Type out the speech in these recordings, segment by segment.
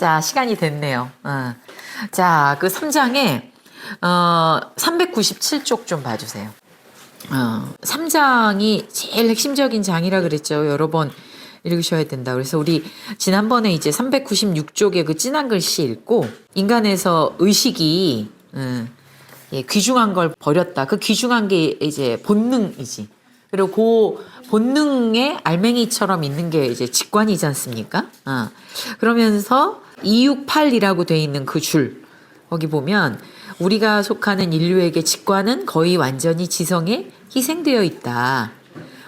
자, 시간이 됐네요. 자, 그 3장에 397쪽 좀 봐주세요. 3장이 제일 핵심적인 장이라 그랬죠. 여러 번 읽으셔야 된다. 그래서 우리 지난번에 이제 396쪽에 그 진한 글씨 읽고 인간에서 의식이 귀중한 걸 버렸다. 그 귀중한 게 이제 본능이지. 그리고 그 본능의 알맹이처럼 있는 게 이제 직관이지 않습니까? 그러면서 268이라고 돼 있는 그 줄 거기 보면 우리가 속하는 인류에게 직관은 거의 완전히 지성에 희생되어 있다.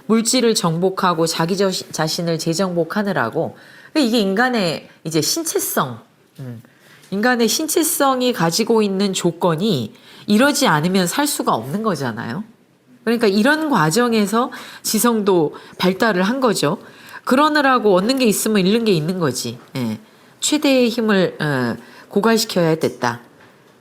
물질을 정복하고 자기 자신을 재정복하느라고. 이게 인간의 이제 신체성, 인간의 신체성이 가지고 있는 조건이 이러지 않으면 살 수가 없는 거잖아요. 그러니까 이런 과정에서 지성도 발달을 한 거죠. 그러느라고 얻는 게 있으면 잃는 게 있는 거지. 최대의 힘을 고갈시켜야 됐다.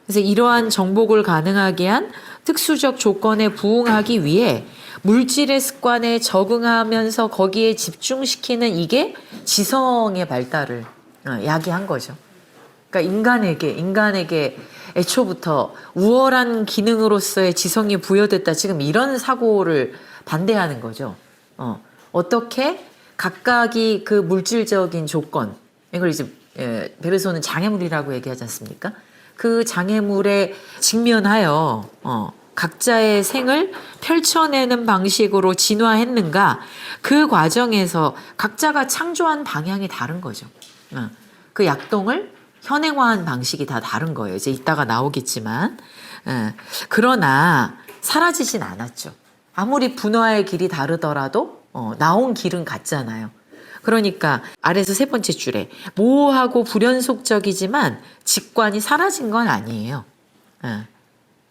그래서 이러한 정복을 가능하게 한 특수적 조건에 부응하기 위해 물질의 습관에 적응하면서 거기에 집중시키는 이게 지성의 발달을 야기한 거죠. 그러니까 인간에게 애초부터 우월한 기능으로서의 지성이 부여됐다. 지금 이런 사고를 반대하는 거죠. 어떻게 각각이 그 물질적인 조건, 이걸 이제 베르소는 장애물이라고 얘기하지 않습니까? 그 장애물에 직면하여 각자의 생을 펼쳐내는 방식으로 진화했는가? 그 과정에서 각자가 창조한 방향이 다른 거죠. 그 약동을 현행화한 방식이 다 다른 거예요. 이제 이따가 나오겠지만. 그러나 사라지진 않았죠. 아무리 분화의 길이 다르더라도 나온 길은 같잖아요. 그러니까 아래서 세 번째 줄에 모호하고 불연속적이지만 직관이 사라진 건 아니에요.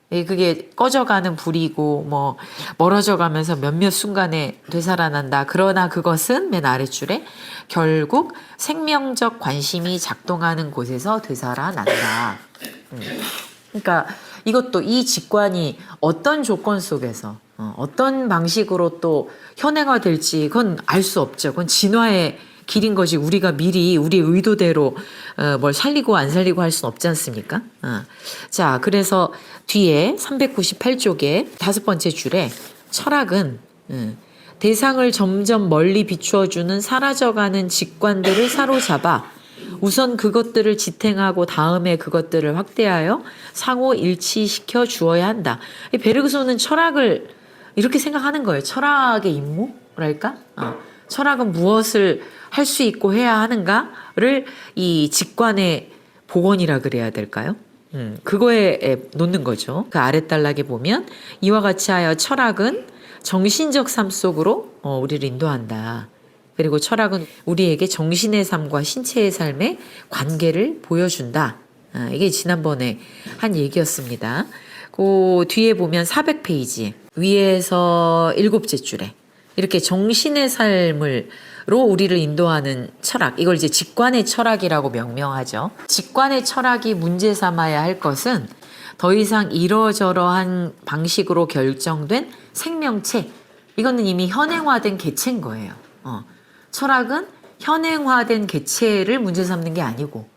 그게 꺼져가는 불이고 뭐 멀어져 가면서 몇몇 순간에 되살아난다. 그러나 그것은 맨 아랫줄에 결국 생명적 관심이 작동하는 곳에서 되살아난다. 그러니까 이것도 이 직관이 어떤 조건 속에서 어떤 방식으로 또 현행화될지 그건 알 수 없죠. 그건 진화의 길인 것이 우리가 미리 우리의 의도대로 뭘 살리고 안 살리고 할 수는 없지 않습니까? 자, 그래서 뒤에 398쪽에 다섯 번째 줄에 철학은 대상을 점점 멀리 비추어주는 사라져가는 직관들을 사로잡아 우선 그것들을 지탱하고 다음에 그것들을 확대하여 상호 일치시켜 주어야 한다. 베르그소는 철학을 이렇게 생각하는 거예요. 철학의 임무랄까? 철학은 무엇을 할 수 있고 해야 하는가를 이 직관의 복원이라 그래야 될까요? 그거에 놓는 거죠. 그 아랫단락에 보면 이와 같이 하여 철학은 정신적 삶 속으로 우리를 인도한다. 그리고 철학은 우리에게 정신의 삶과 신체의 삶의 관계를 보여준다. 이게 지난번에 한 얘기였습니다. 그 뒤에 보면 400페이지 위에서 일곱째 줄에 이렇게 정신의 삶으로 우리를 인도하는 철학, 이걸 이제 직관의 철학이라고 명명하죠. 직관의 철학이 문제 삼아야 할 것은 더 이상 이러저러한 방식으로 결정된 생명체, 이거는 이미 현행화된 개체인 거예요. 철학은 현행화된 개체를 문제 삼는 게 아니고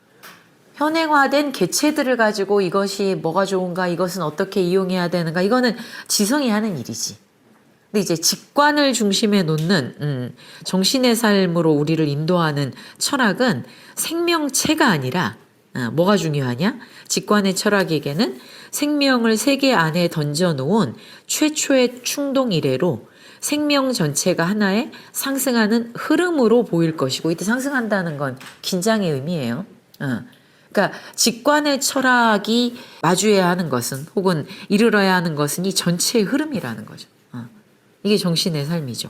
현행화된 개체들을 가지고 이것이 뭐가 좋은가, 이것은 어떻게 이용해야 되는가, 이거는 지성이 하는 일이지. 근데 이제 직관을 중심에 놓는 정신의 삶으로 우리를 인도하는 철학은 생명체가 아니라 뭐가 중요하냐? 직관의 철학에게는 생명을 세계 안에 던져놓은 최초의 충동 이래로 생명 전체가 하나의 상승하는 흐름으로 보일 것이고, 이때 상승한다는 건 긴장의 의미예요. 그러니까 직관의 철학이 마주해야 하는 것은, 혹은 이르러야 하는 것은 이 전체의 흐름이라는 거죠. 이게 정신의 삶이죠.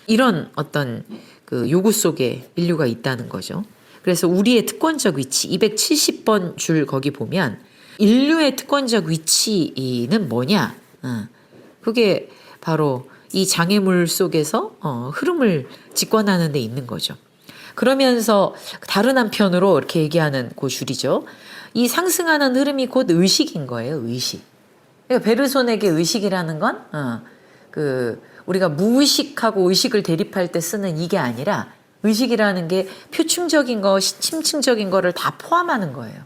이런 어떤 그 요구 속에 인류가 있다는 거죠. 그래서 우리의 특권적 위치, 270번 줄 거기 보면 인류의 특권적 위치는 뭐냐? 그게 바로 이 장애물 속에서 흐름을 직관하는 데 있는 거죠. 그러면서 다른 한편으로 이렇게 얘기하는 그 줄이죠. 이 상승하는 흐름이 곧 의식인 거예요. 의식. 그러니까 베르손에게 의식이라는 건 우리가 무의식하고 의식을 대립할 때 쓰는 이게 아니라 의식이라는 게 표층적인 거, 심층적인 거를 다 포함하는 거예요.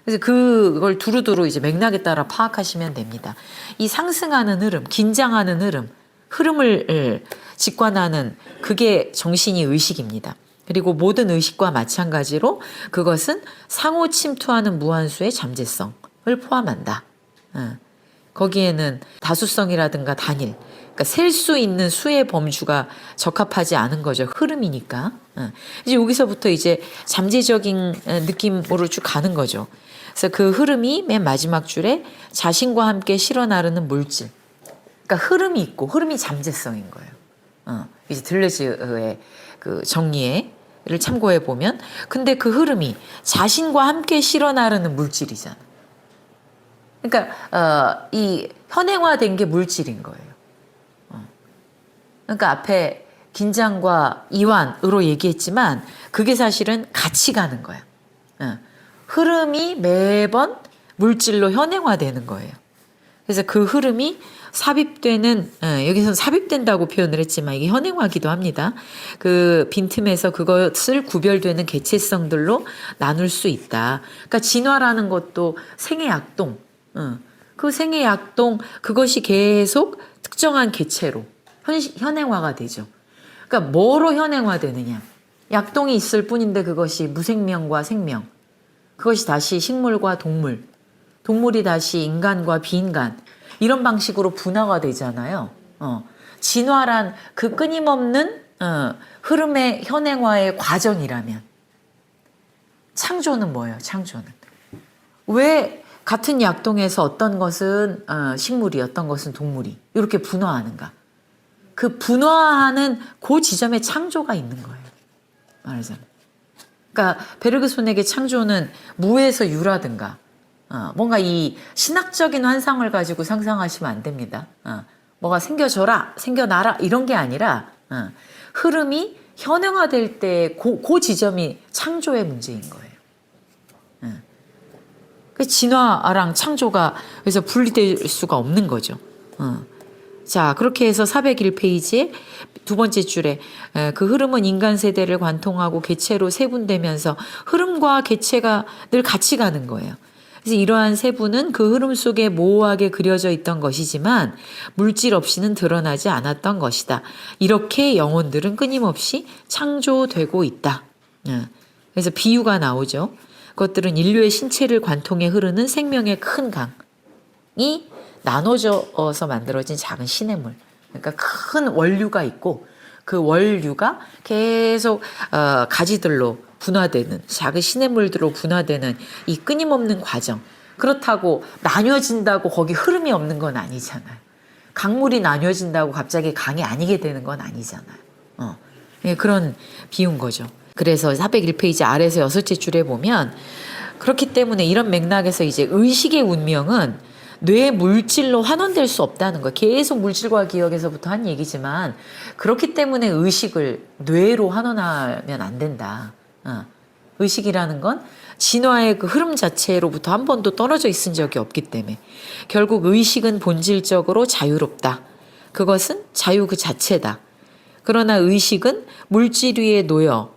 그래서 그걸 두루두루 이제 맥락에 따라 파악하시면 됩니다. 이 상승하는 흐름, 긴장하는 흐름을 직관하는 그게 정신이 의식입니다. 그리고 모든 의식과 마찬가지로 그것은 상호 침투하는 무한수의 잠재성을 포함한다. 거기에는 다수성이라든가 단일, 그러니까 셀 수 있는 수의 범주가 적합하지 않은 거죠. 흐름이니까. 이제 여기서부터 이제 잠재적인 느낌으로 쭉 가는 거죠. 그래서 그 흐름이 맨 마지막 줄에 자신과 함께 실어 나르는 물질. 그러니까 흐름이 있고 흐름이 잠재성인 거예요. 이제 들레즈의 그 정리를 참고해 보면, 근데 그 흐름이 자신과 함께 실어 나르는 물질이잖아. 그러니까 이 현행화된 게 물질인 거예요. 그러니까 앞에 긴장과 이완으로 얘기했지만 그게 사실은 같이 가는 거야. 흐름이 매번 물질로 현행화되는 거예요. 그래서 그 흐름이 삽입되는, 여기서는 삽입된다고 표현을 했지만 이게 현행화기도 합니다. 그 빈틈에서 그것을 구별되는 개체성들로 나눌 수 있다. 그러니까 진화라는 것도 생애약동, 그 생애약동, 그것이 계속 특정한 개체로 현행화가 되죠. 그러니까 뭐로 현행화되느냐. 약동이 있을 뿐인데 그것이 무생명과 생명, 그것이 다시 식물과 동물, 동물이 다시 인간과 비인간, 이런 방식으로 분화가 되잖아요. 진화란 그 끊임없는 흐름의 현행화의 과정이라면, 창조는 뭐예요? 창조는 왜 같은 약동에서 어떤 것은 식물이, 어떤 것은 동물이 이렇게 분화하는가? 그 분화하는 그 지점에 창조가 있는 거예요. 말하자면. 그러니까 베르그손에게 창조는 무에서 유라든가, 뭔가 이 신학적인 환상을 가지고 상상하시면 안 됩니다. 뭐가 생겨져라, 생겨나라 이런 게 아니라 흐름이 현행화될 때 그 지점이 창조의 문제인 거예요. 그 진화랑 창조가 그래서 분리될 수가 없는 거죠. 자, 그렇게 해서 401페이지에 두 번째 줄에 그 흐름은 인간 세대를 관통하고 개체로 세분되면서 흐름과 개체가 늘 같이 가는 거예요. 그래서 이러한 세분은 그 흐름 속에 모호하게 그려져 있던 것이지만 물질 없이는 드러나지 않았던 것이다. 이렇게 영혼들은 끊임없이 창조되고 있다. 그래서 비유가 나오죠. 그것들은 인류의 신체를 관통해 흐르는 생명의 큰 강이 나눠져서 만들어진 작은 시냇물. 그러니까 큰 원류가 있고 그 원류가 계속 가지들로 분화되는, 작은 시냇물들로 분화되는 이 끊임없는 과정. 그렇다고 나뉘어진다고 거기 흐름이 없는 건 아니잖아요. 강물이 나뉘어진다고 갑자기 강이 아니게 되는 건 아니잖아요. 그런 비유인 거죠. 그래서 401페이지 아래에서 6째 줄에 보면, 그렇기 때문에 이런 맥락에서 이제 의식의 운명은 뇌 물질로 환원될 수 없다는 거예요. 계속 물질과 기억에서부터 한 얘기지만 그렇기 때문에 의식을 뇌로 환원하면 안 된다. 의식이라는 건 진화의 그 흐름 자체로부터 한 번도 떨어져 있은 적이 없기 때문에 결국 의식은 본질적으로 자유롭다. 그것은 자유 그 자체다. 그러나 의식은 물질 위에 놓여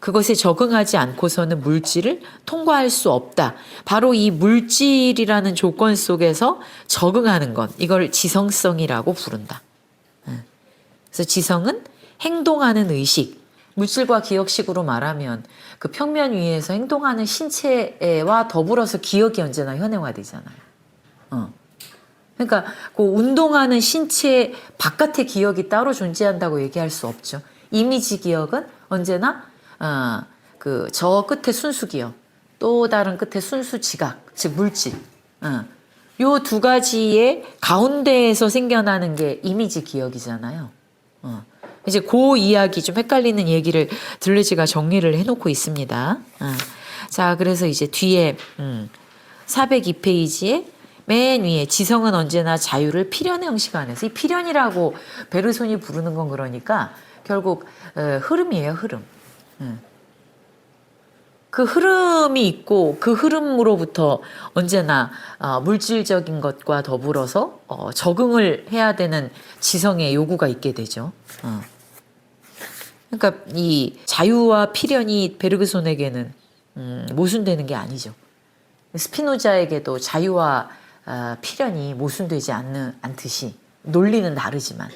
그것에 적응하지 않고서는 물질을 통과할 수 없다. 바로 이 물질이라는 조건 속에서 적응하는 것, 이걸 지성성이라고 부른다. 그래서 지성은 행동하는 의식, 물질과 기억식으로 말하면 그 평면 위에서 행동하는 신체와 더불어서 기억이 언제나 현행화되잖아요. 그러니까 그 운동하는 신체 바깥의 기억이 따로 존재한다고 얘기할 수 없죠. 이미지 기억은 언제나 그 저 끝에 순수 기억, 또 다른 끝에 순수 지각, 즉 물질. 요 두 가지의 가운데에서 생겨나는 게 이미지 기억이잖아요. 이제 그 이야기 좀 헷갈리는 얘기를 들레즈가 정리를 해놓고 있습니다. 자, 그래서 이제 뒤에 402페이지에 맨 위에 지성은 언제나 자유를 필연의 형식 안에서, 이 필연이라고 베르손이 부르는 건 그러니까 결국 흐름이에요, 흐름. 그 흐름이 있고 그 흐름으로부터 언제나 물질적인 것과 더불어서 적응을 해야 되는 지성의 요구가 있게 되죠. 그러니까 이 자유와 필연이 베르그손에게는 모순되는 게 아니죠. 스피노자에게도 자유와 필연이 모순되지 않듯이 논리는 다르지만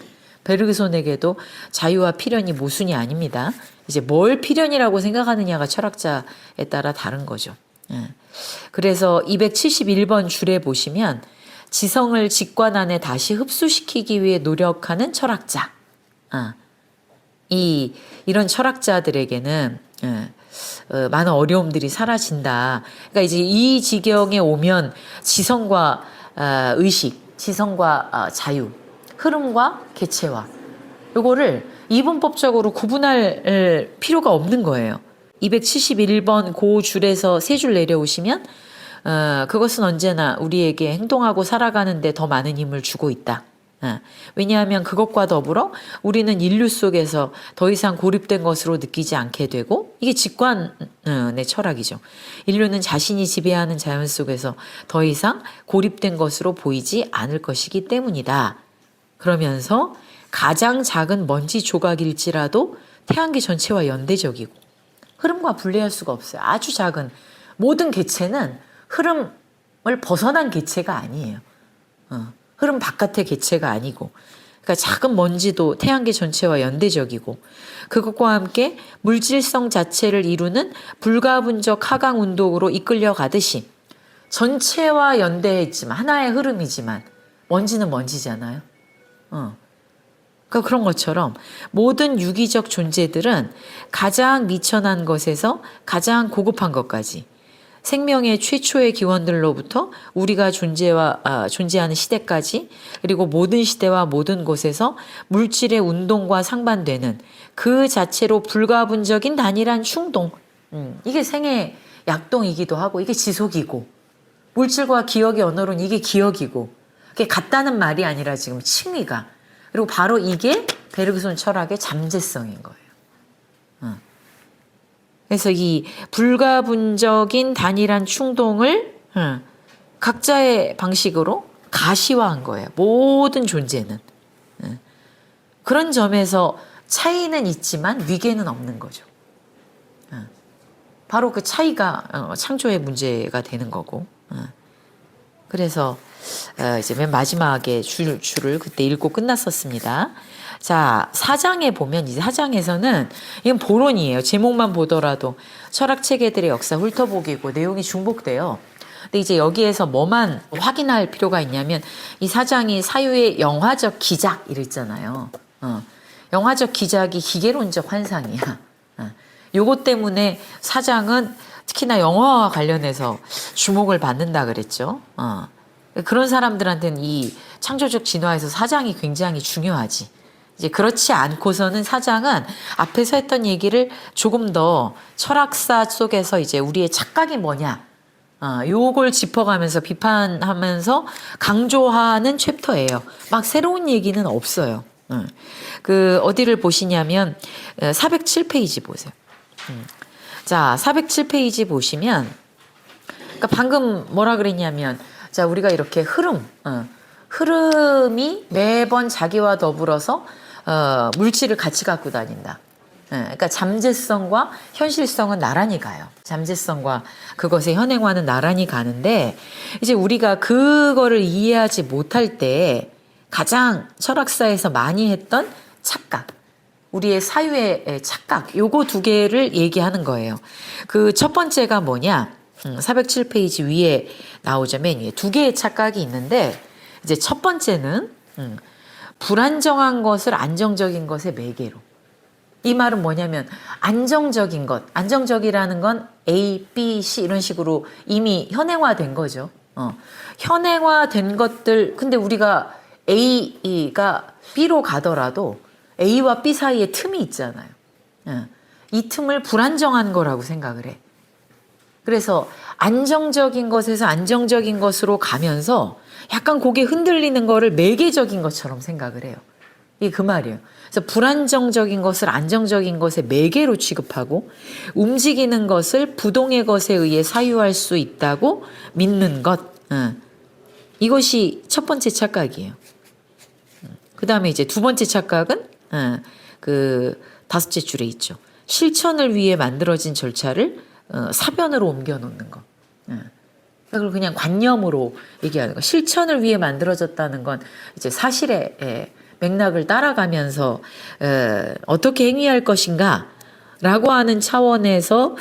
베르그손에게도 자유와 필연이 모순이 아닙니다. 이제 뭘 필연이라고 생각하느냐가 철학자에 따라 다른 거죠. 그래서 271번 줄에 보시면 지성을 직관 안에 다시 흡수시키기 위해 노력하는 철학자. 이런 철학자들에게는 많은 어려움들이 사라진다. 그러니까 이제 이 지경에 오면 지성과 의식, 지성과 자유, 흐름과 개체화, 요거를 이분법적으로 구분할 필요가 없는 거예요. 271번 그 줄에서 세 줄 내려오시면 그것은 언제나 우리에게 행동하고 살아가는데 더 많은 힘을 주고 있다. 왜냐하면 그것과 더불어 우리는 인류 속에서 더 이상 고립된 것으로 느끼지 않게 되고, 이게 직관의 철학이죠. 인류는 자신이 지배하는 자연 속에서 더 이상 고립된 것으로 보이지 않을 것이기 때문이다. 그러면서 가장 작은 먼지 조각일지라도 태양계 전체와 연대적이고 흐름과 분리할 수가 없어요. 아주 작은 모든 개체는 흐름을 벗어난 개체가 아니에요. 흐름 바깥의 개체가 아니고, 그러니까 작은 먼지도 태양계 전체와 연대적이고, 그것과 함께 물질성 자체를 이루는 불가분적 하강 운동으로 이끌려 가듯이 전체와 연대했지만 하나의 흐름이지만 먼지는 먼지잖아요. 그러니까 그런 것처럼 모든 유기적 존재들은 가장 미천한 것에서 가장 고급한 것까지, 생명의 최초의 기원들로부터 우리가 존재하는 시대까지, 그리고 모든 시대와 모든 곳에서 물질의 운동과 상반되는 그 자체로 불가분적인 단일한 충동. 이게 생의 약동이기도 하고, 이게 지속이고, 물질과 기억의 언어로는 이게 기억이고, 그게 같다는 말이 아니라 지금 칭의가. 그리고 바로 이게 베르그손 철학의 잠재성인 거예요. 그래서 이 불가분적인 단일한 충동을 각자의 방식으로 가시화한 거예요. 모든 존재는. 그런 점에서 차이는 있지만 위계는 없는 거죠. 바로 그 차이가 창조의 문제가 되는 거고. 그래서 이제 맨 마지막에 줄을 그때 읽고 끝났었습니다. 자, 4장에 보면, 이제 4장에서는 이건 보론이에요. 제목만 보더라도 철학 체계들의 역사 훑어보기고 내용이 중복돼요. 근데 이제 여기에서 뭐만 확인할 필요가 있냐면, 이 4장이 사유의 영화적 기작 이랬잖아요. 영화적 기작이 기계론적 환상이야. 요것 때문에 4장은 특히나 영화와 관련해서 주목을 받는다 그랬죠. 그런 사람들한테는 이 창조적 진화에서 4장이 굉장히 중요하지. 이제 그렇지 않고서는 4장은 앞에서 했던 얘기를 조금 더 철학사 속에서 이제 우리의 착각이 뭐냐, 요걸 짚어가면서 비판하면서 강조하는 챕터예요. 막 새로운 얘기는 없어요. 그 어디를 보시냐면 407페이지 보세요. 자, 407페이지 보시면, 그러니까 방금 뭐라 그랬냐면, 자, 우리가 이렇게 흐름이 매번 자기와 더불어서 물질을 같이 갖고 다닌다. 그러니까 잠재성과 현실성은 나란히 가요. 잠재성과 그것의 현행화는 나란히 가는데, 이제 우리가 그거를 이해하지 못할 때 가장 철학사에서 많이 했던 착각, 우리의 사유의 착각, 요거 두 개를 얘기하는 거예요. 그 첫 번째가 뭐냐, 407페이지 위에 나오죠. 맨 위에 두 개의 착각이 있는데, 이제 첫 번째는 불안정한 것을 안정적인 것의 매개로. 이 말은 뭐냐면, 안정적인 것, 안정적이라는 건 A, B, C 이런 식으로 이미 현행화된 거죠. 현행화된 것들, 근데 우리가 A가 B로 가더라도 A와 B 사이에 틈이 있잖아요. 이 틈을 불안정한 거라고 생각을 해. 그래서 안정적인 것에서 안정적인 것으로 가면서 약간 고개 흔들리는 거를 매개적인 것처럼 생각을 해요. 이게 그 말이에요. 그래서 불안정적인 것을 안정적인 것의 매개로 취급하고, 움직이는 것을 부동의 것에 의해 사유할 수 있다고 믿는 것. 이것이 첫 번째 착각이에요. 그 다음에 이제 두 번째 착각은 그 5째 줄에 있죠. 실천을 위해 만들어진 절차를 사변으로 옮겨 놓는 거. 그걸 그냥 관념으로 얘기하는 거. 실천을 위해 만들어졌다는 건 이제 사실의 맥락을 따라가면서 어떻게 행위할 것인가 라고 하는 차원에서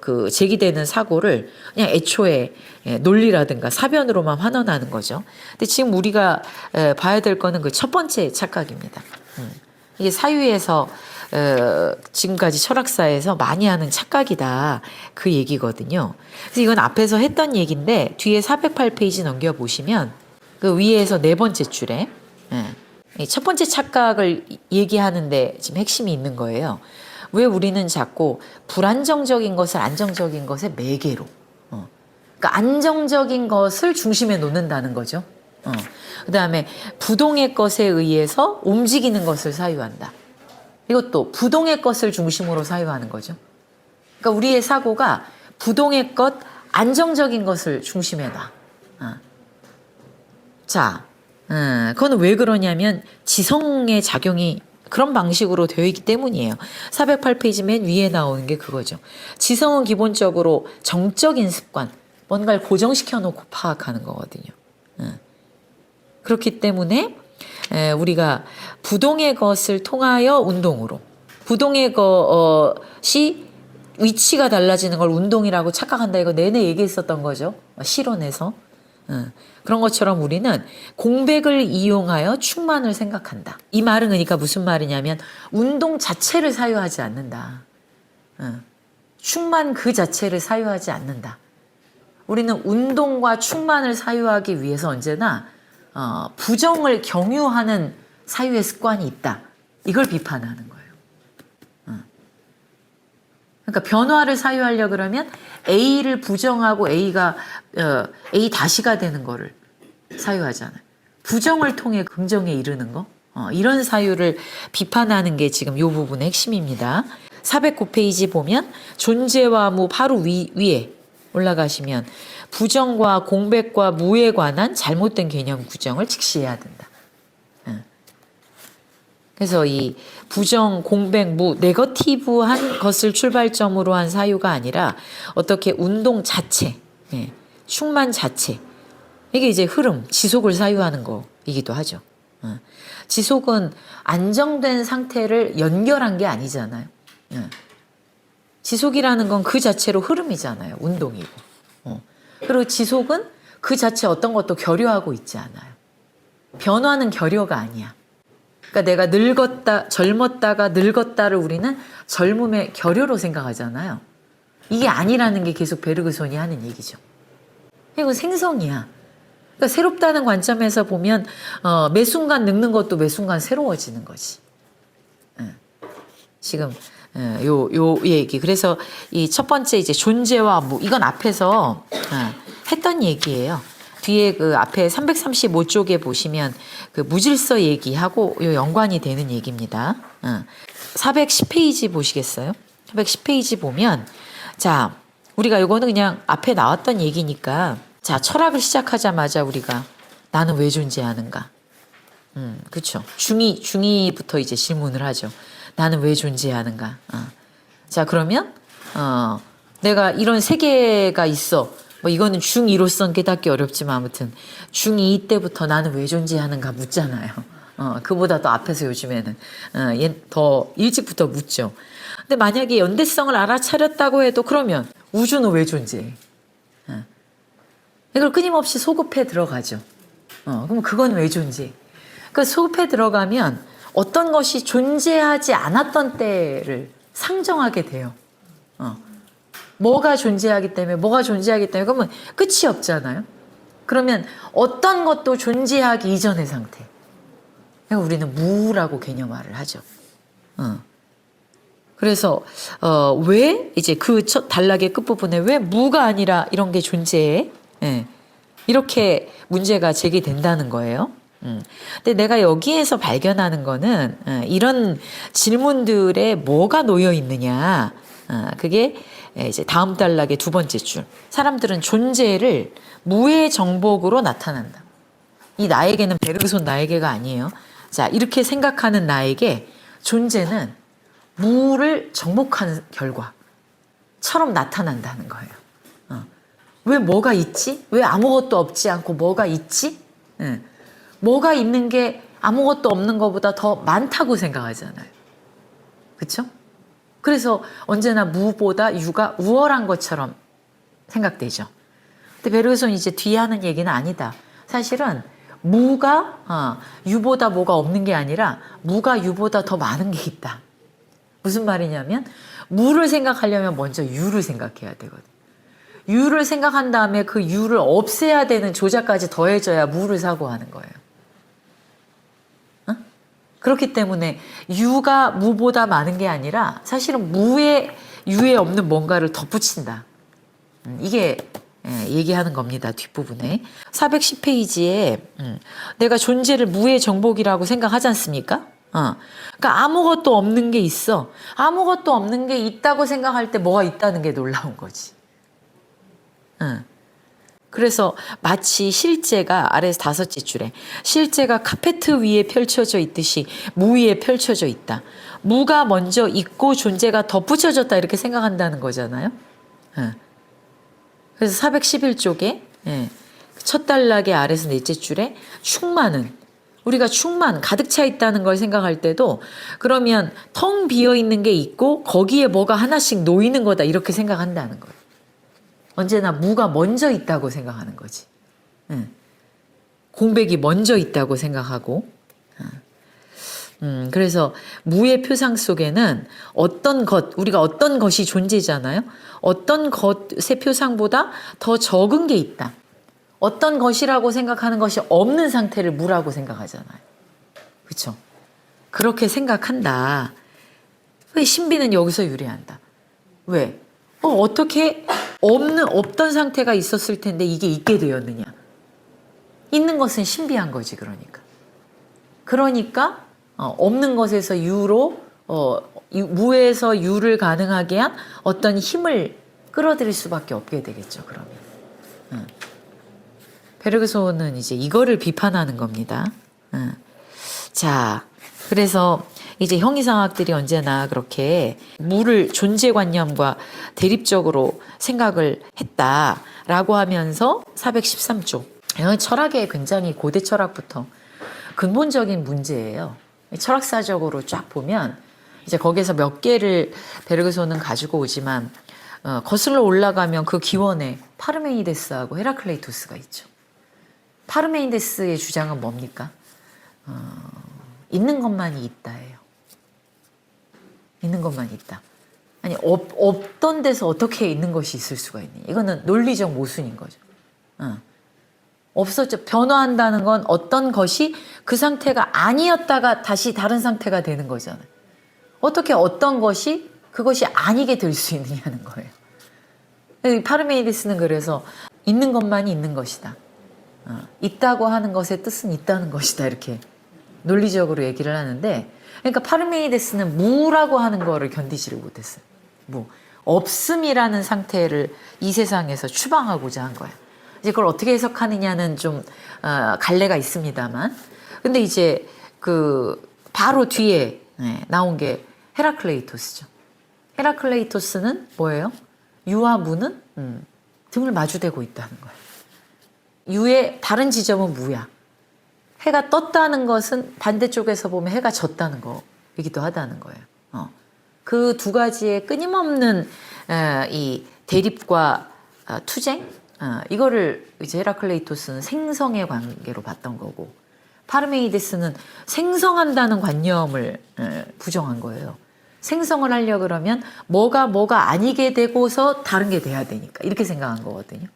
그 제기되는 사고를 그냥 애초에 논리라든가 사변으로만 환원하는 거죠. 근데 지금 우리가 봐야 될 거는 그 첫 번째 착각입니다. 이게 사유에서 지금까지 철학사에서 많이 하는 착각이다 그 얘기거든요. 그래서 이건 앞에서 했던 얘기인데 뒤에 408페이지 넘겨보시면 그 위에서 네 번째 줄에 첫 번째 착각을 얘기하는데 지금 핵심이 있는 거예요. 왜 우리는 자꾸 불안정적인 것을 안정적인 것의 매개로 그러니까 안정적인 것을 중심에 놓는다는 거죠. 그 다음에 부동의 것에 의해서 움직이는 것을 사유한다. 이것도 부동의 것을 중심으로 사유하는 거죠. 그러니까 우리의 사고가 부동의 것, 안정적인 것을 중심에 놔. 자, 그건 왜 그러냐면 지성의 작용이 그런 방식으로 되어 있기 때문이에요. 408페이지 맨 위에 나오는 게 그거죠. 지성은 기본적으로 정적인 습관, 뭔가를 고정시켜 놓고 파악하는 거거든요. 그렇기 때문에 우리가 부동의 것을 통하여 운동으로 부동의 것이 위치가 달라지는 걸 운동이라고 착각한다. 이거 내내 얘기했었던 거죠. 실론에서. 그런 것처럼 우리는 공백을 이용하여 충만을 생각한다. 이 말은 그러니까 무슨 말이냐면 운동 자체를 사유하지 않는다. 충만 그 자체를 사유하지 않는다. 우리는 운동과 충만을 사유하기 위해서 언제나 부정을 경유하는 사유의 습관이 있다. 이걸 비판하는 거예요. 그러니까 변화를 사유하려 그러면 A를 부정하고 A가 A 다시가 되는 거를 사유하잖아요. 부정을 통해 긍정에 이르는 거. 이런 사유를 비판하는 게 지금 이 부분의 핵심입니다. 409페이지 보면 존재와 무 바로 위에 올라가시면 부정과 공백과 무에 관한 잘못된 개념 구정을 직시해야 된다. 그래서 이 부정, 공백, 무, 네거티브한 것을 출발점으로 한 사유가 아니라 어떻게 운동 자체, 충만 자체, 이게 이제 흐름, 지속을 사유하는 거이기도 하죠. 지속은 안정된 상태를 연결한 게 아니잖아요. 지속이라는 건 그 자체로 흐름이잖아요. 운동이고. 그리고 지속은 그 자체 어떤 것도 결여하고 있지 않아요. 변화는 결여가 아니야. 그러니까 내가 늙었다, 젊었다가 늙었다를 우리는 젊음의 결여로 생각하잖아요. 이게 아니라는 게 계속 베르그손이 하는 얘기죠. 이건 생성이야. 그러니까 새롭다는 관점에서 보면 매 순간 늙는 것도 매 순간 새로워지는 거지. 지금 요 얘기. 그래서 이 첫 번째 이제 존재와 무 이건 앞에서 했던 얘기예요. 뒤에 그 앞에 335쪽에 보시면 그 무질서 얘기하고 요 연관이 되는 얘기입니다. 410페이지 보시겠어요? 410페이지 보면 자, 우리가 요거는 그냥 앞에 나왔던 얘기니까 자, 철학을 시작하자마자 우리가 나는 왜 존재하는가? 그렇죠. 중이부터 이제 질문을 하죠. 나는 왜 존재하는가? 자, 그러면 내가 이런 세계가 있어. 뭐 이거는 중2로서는 깨닫기 어렵지만 아무튼 중2 때부터 나는 왜 존재하는가 묻잖아요. 그보다 더 앞에서 요즘에는 더 일찍부터 묻죠. 근데 만약에 연대성을 알아차렸다고 해도 그러면 우주는 왜 존재해? 이걸 끊임없이 소급해 들어가죠. 그럼 그건 왜 존재해? 그 소급해 들어가면 어떤 것이 존재하지 않았던 때를 상정하게 돼요. 뭐가 존재하기 때문에 그러면 끝이 없잖아요. 그러면 어떤 것도 존재하기 이전의 상태. 우리는 무라고 개념화를 하죠. 그래서 왜 이제 그 첫 단락의 끝부분에 왜 무가 아니라 이런 게 존재해? 이렇게 문제가 제기된다는 거예요. 근데 내가 여기에서 발견하는 거는 이런 질문들에 뭐가 놓여 있느냐. 그게 이제 다음 단락의 두 번째 줄. 사람들은 존재를 무의 정복으로 나타난다. 이 나에게는 베르그손 나에게가 아니에요. 자, 이렇게 생각하는 나에게 존재는 무를 정복하는 결과처럼 나타난다는 거예요. 왜 뭐가 있지? 왜 아무것도 없지 않고 뭐가 있지? 뭐가 있는 게 아무것도 없는 것보다 더 많다고 생각하잖아요. 그렇죠? 그래서 언제나 무보다 유가 우월한 것처럼 생각되죠. 근데 베르그손이 이제 뒤에 하는 얘기는 아니다. 사실은 무가 유보다 뭐가 없는 게 아니라 무가 유보다 더 많은 게 있다. 무슨 말이냐면 무를 생각하려면 먼저 유를 생각해야 되거든. 유를 생각한 다음에 그 유를 없애야 되는 조작까지 더해져야 무를 사고하는 거예요. 그렇기 때문에 유가 무보다 많은 게 아니라 사실은 유에 없는 뭔가를 덧붙인다. 이게 얘기하는 겁니다. 뒷부분에. 410페이지에 내가 존재를 무의 정복이라고 생각하지 않습니까? 그러니까 아무것도 없는 게 있어. 아무것도 없는 게 있다고 생각할 때 뭐가 있다는 게 놀라운 거지. 그래서 마치 실제가 아래 5째 줄에 실제가 카페트 위에 펼쳐져 있듯이 무 위에 펼쳐져 있다. 무가 먼저 있고 존재가 덧붙여졌다 이렇게 생각한다는 거잖아요. 그래서 411쪽에 첫 단락의 아래서 4째 줄에 우리가 가득 차 있다는 걸 생각할 때도 그러면 텅 비어 있는 게 있고 거기에 뭐가 하나씩 놓이는 거다 이렇게 생각한다는 거예요. 언제나 무가 먼저 있다고 생각하는 거지. 공백이 먼저 있다고 생각하고. 그래서 무의 표상 속에는 우리가 어떤 것이 존재잖아요. 어떤 것의 표상보다 더 적은 게 있다. 어떤 것이라고 생각하는 것이 없는 상태를 무라고 생각하잖아요. 그렇죠? 그렇게 생각한다. 왜 신비는 여기서 유래한다. 왜? 어떻게 없던 상태가 있었을 텐데 이게 있게 되었느냐. 있는 것은 신비한 거지, 그러니까 없는 것에서 무에서 유를 가능하게 한 어떤 힘을 끌어들일 수밖에 없게 되겠죠, 그러면. 베르그손은 이제 이거를 비판하는 겁니다. 자, 그래서 이제 형이상학들이 언제나 그렇게 무를 존재관념과 대립적으로 생각을 했다라고 하면서 413쪽. 철학의 굉장히 고대 철학부터 근본적인 문제예요. 철학사적으로 쫙 보면 이제 거기에서 몇 개를 베르그손은 가지고 오지만 거슬러 올라가면 그 기원에 파르메니데스하고 헤라클레이토스가 있죠. 파르메니데스의 주장은 뭡니까? 있는 것만이 있다예요. 있는 것만 있다. 아니 없던 데서 어떻게 있는 것이 있을 수가 있니? 이거는 논리적 모순인 거죠. 없었죠. 변화한다는 건 어떤 것이 그 상태가 아니었다가 다시 다른 상태가 되는 거잖아요. 어떻게 어떤 것이 그것이 아니게 될 수 있느냐는 거예요. 파르메니데스는 그래서 있는 것만이 있는 것이다. 있다고 하는 것의 뜻은 있다는 것이다. 이렇게 논리적으로 얘기를 하는데, 그러니까 파르메니데스는 무라고 하는 거를 견디지를 못했어요. 없음이라는 상태를 이 세상에서 추방하고자 한 거예요. 이제 그걸 어떻게 해석하느냐는 좀 갈래가 있습니다만, 근데 이제 바로 뒤에 나온 게 헤라클레이토스죠. 헤라클레이토스는 뭐예요? 유와 무는 등을 마주대고 있다는 거예요. 유의 다른 지점은 무야. 해가 떴다는 것은 반대쪽에서 보면 해가 졌다는 거이기도 하다는 거예요. 그 두 가지의 끊임없는 이 대립과 투쟁, 이거를 이제 헤라클레이토스는 생성의 관계로 봤던 거고, 파르메니데스는 생성한다는 관념을 부정한 거예요. 생성을 하려 그러면 뭐가 아니게 되고서 다른 게 돼야 되니까 이렇게 생각한 거거든요.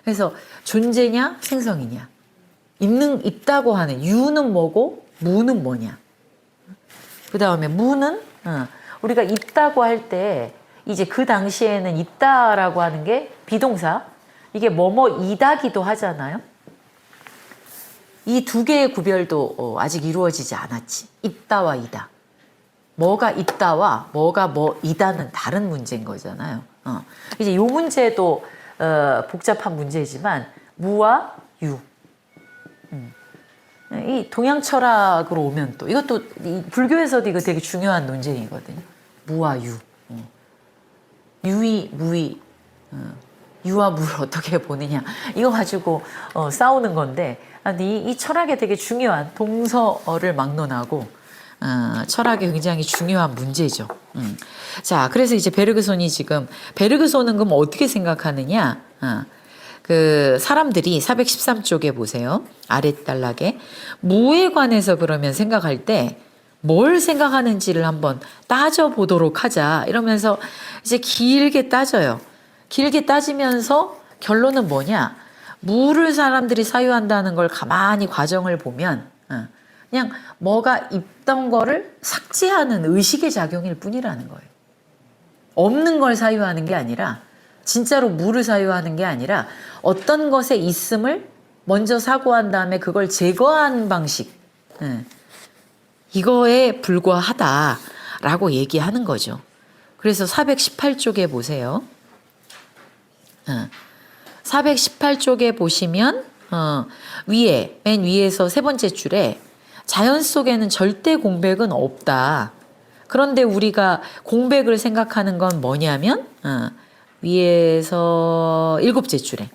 그래서 존재냐 생성이냐, 있다고 하는 유는 뭐고 무는 뭐냐. 그 다음에 무는 우리가 있다고 할 때 이제 그 당시에는 있다라고 하는 게 비동사, 이게 뭐뭐이다기도 하잖아요. 이 두 개의 구별도 아직 이루어지지 않았지. 있다와 이다. 뭐가 있다와 뭐가 뭐이다는 다른 문제인 거잖아요. 이제 요 문제도 복잡한 문제지만 무와 유. 이 동양 철학으로 오면 또 이것도 이 불교에서도 이거 되게 중요한 논쟁이거든요. 무와 유. 유의, 무의, 유와 무를 어떻게 보느냐. 이거 가지고 싸우는 건데, 이 철학에 되게 중요한 동서를 막론하고, 철학에 굉장히 중요한 문제죠. 자, 그래서 이제 베르그손이 지금, 베르그손은 그럼 어떻게 생각하느냐. 그 사람들이 413쪽에 보세요. 아랫단락에. 무에 관해서 그러면 생각할 때, 뭘 생각하는지를 한번 따져보도록 하자. 이러면서 이제 길게 따져요. 길게 따지면서 결론은 뭐냐? 무를 사람들이 사유한다는 걸 가만히 과정을 보면 그냥 뭐가 있던 거를 삭제하는 의식의 작용일 뿐이라는 거예요. 없는 걸 사유하는 게 아니라 진짜로 무를 사유하는 게 아니라 어떤 것의 있음을 먼저 사고한 다음에 그걸 제거한 방식. 이거에 불과하다라고 얘기하는 거죠. 그래서 418쪽에 보세요. 418쪽에 보시면 위에 맨 위에서 세 번째 줄에 자연 속에는 절대 공백은 없다. 그런데 우리가 공백을 생각하는 건 뭐냐면 위에서 일곱째 줄에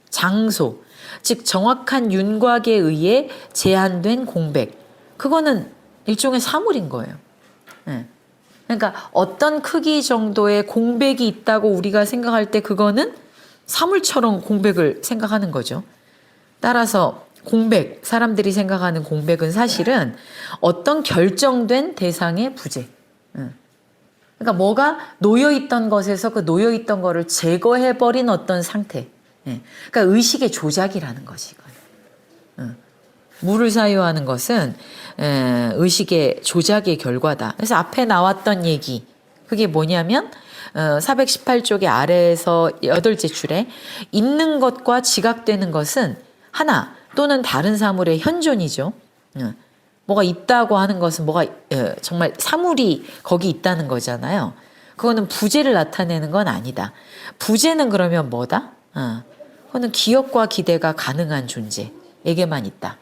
장소, 즉 정확한 윤곽에 의해 제한된 공백. 그거는 일종의 사물인 거예요. 그러니까 어떤 크기 정도의 공백이 있다고 우리가 생각할 때 그거는 사물처럼 공백을 생각하는 거죠. 따라서 공백, 사람들이 생각하는 공백은 사실은 어떤 결정된 대상의 부재. 그러니까 뭐가 놓여있던 것에서 그 놓여있던 거를 제거해버린 어떤 상태. 그러니까 의식의 조작이라는 것이 이거예요. 무를 사유하는 것은 의식의 조작의 결과다. 그래서 앞에 나왔던 얘기, 그게 뭐냐면 418쪽의 아래에서 8째 줄에 있는 것과 지각되는 것은 하나 또는 다른 사물의 현존이죠. 뭐가 있다고 하는 것은 뭐가 정말 사물이 거기 있다는 거잖아요. 그거는 부재를 나타내는 건 아니다. 부재는 그러면 뭐다? 그거는 기억과 기대가 가능한 존재에게만 있다.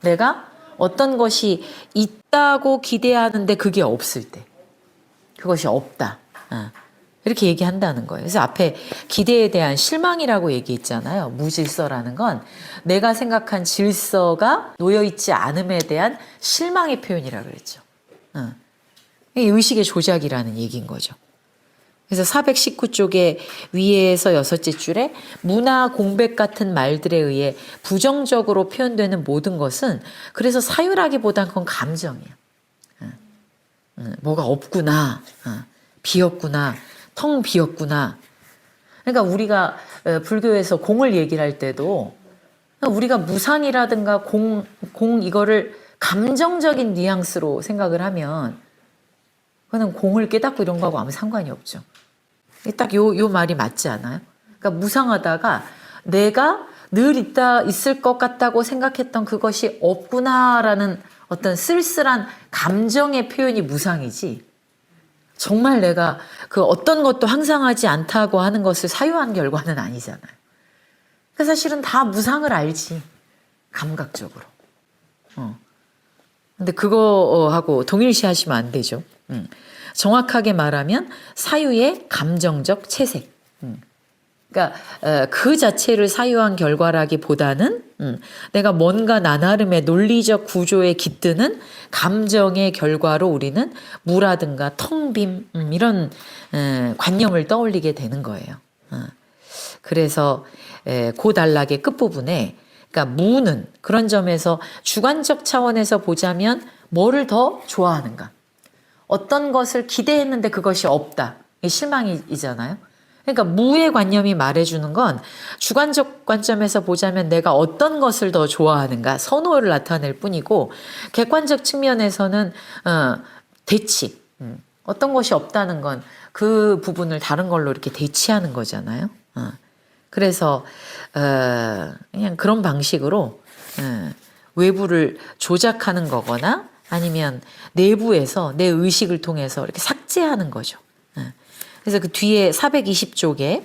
내가 어떤 것이 있다고 기대하는데 그게 없을 때 그것이 없다. 이렇게 얘기한다는 거예요. 그래서 앞에 기대에 대한 실망이라고 얘기했잖아요. 무질서라는 건 내가 생각한 질서가 놓여있지 않음에 대한 실망의 표현이라고 그랬죠. 이게 의식의 조작이라는 얘기인 거죠. 그래서 419쪽에 위에서 6째 줄에 무나 공백 같은 말들에 의해 부정적으로 표현되는 모든 것은 그래서 사유라기보단 그건 감정이야. 뭐가 없구나, 비었구나, 텅 비었구나. 그러니까 우리가 불교에서 공을 얘기를 할 때도 우리가 무상이라든가 공 이거를 감정적인 뉘앙스로 생각을 하면 그거는 공을 깨닫고 이런 거하고 아무 상관이 없죠. 딱 요 말이 맞지 않아요? 그러니까 무상하다가 내가 늘 있을 것 같다고 생각했던 그것이 없구나라는 어떤 쓸쓸한 감정의 표현이 무상이지. 정말 내가 그 어떤 것도 항상하지 않다고 하는 것을 사유한 결과는 아니잖아요. 그러니까 사실은 다 무상을 알지. 감각적으로. 근데 그거하고 동일시하시면 안 되죠. 정확하게 말하면 사유의 감정적 채색. 그러니까 그 자체를 사유한 결과라기보다는 내가 뭔가 나나름의 논리적 구조에 깃드는 감정의 결과로 우리는 무라든가 텅빔 이런 관념을 떠올리게 되는 거예요. 그래서 그 단락의 끝부분에 그러니까 무는 그런 점에서 주관적 차원에서 보자면 뭐를 더 좋아하는가? 어떤 것을 기대했는데 그것이 없다. 이게 실망이잖아요. 그러니까 무의 관념이 말해주는 건 주관적 관점에서 보자면 내가 어떤 것을 더 좋아하는가 선호를 나타낼 뿐이고 객관적 측면에서는 대치 어떤 것이 없다는 건 그 부분을 다른 걸로 이렇게 대치하는 거잖아요. 그래서 그냥 그런 방식으로 외부를 조작하는 거거나 아니면 내부에서 내 의식을 통해서 이렇게 삭제하는 거죠. 그래서 그 뒤에 420쪽에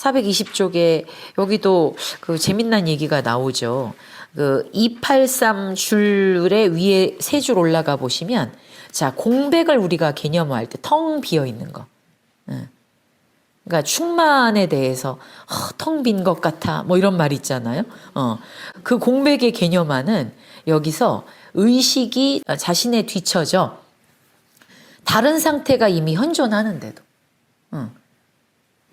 420쪽에 여기도 그 재밌는 얘기가 나오죠. 그 283 줄에 위에 세 줄 올라가 보시면 자, 공백을 우리가 개념화할 때 텅 비어 있는 거. 그러니까 충만에 대해서 텅 빈 것 같아 뭐 이런 말 있잖아요. 그 공백의 개념화는 여기서 의식이 자신에 뒤처져 다른 상태가 이미 현존하는데도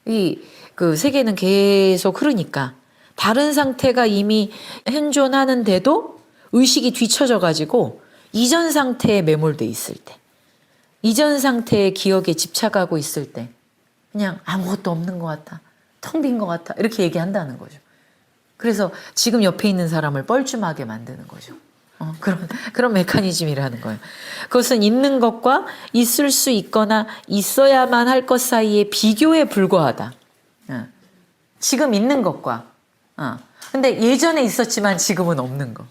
이 그 세계는 계속 흐르니까 다른 상태가 이미 현존하는데도 의식이 뒤처져 가지고 이전 상태에 매몰돼 있을 때, 이전 상태의 기억에 집착하고 있을 때 그냥 아무것도 없는 것 같다, 텅 빈 것 같다 이렇게 얘기한다는 거죠. 그래서 지금 옆에 있는 사람을 뻘쭘하게 만드는 거죠. 그런 메커니즘이라는 거예요. 그것은 있는 것과 있을 수 있거나 있어야만 할 것 사이의 비교에 불과하다. 지금 있는 것과 근데 예전에 있었지만 지금은 없는 거.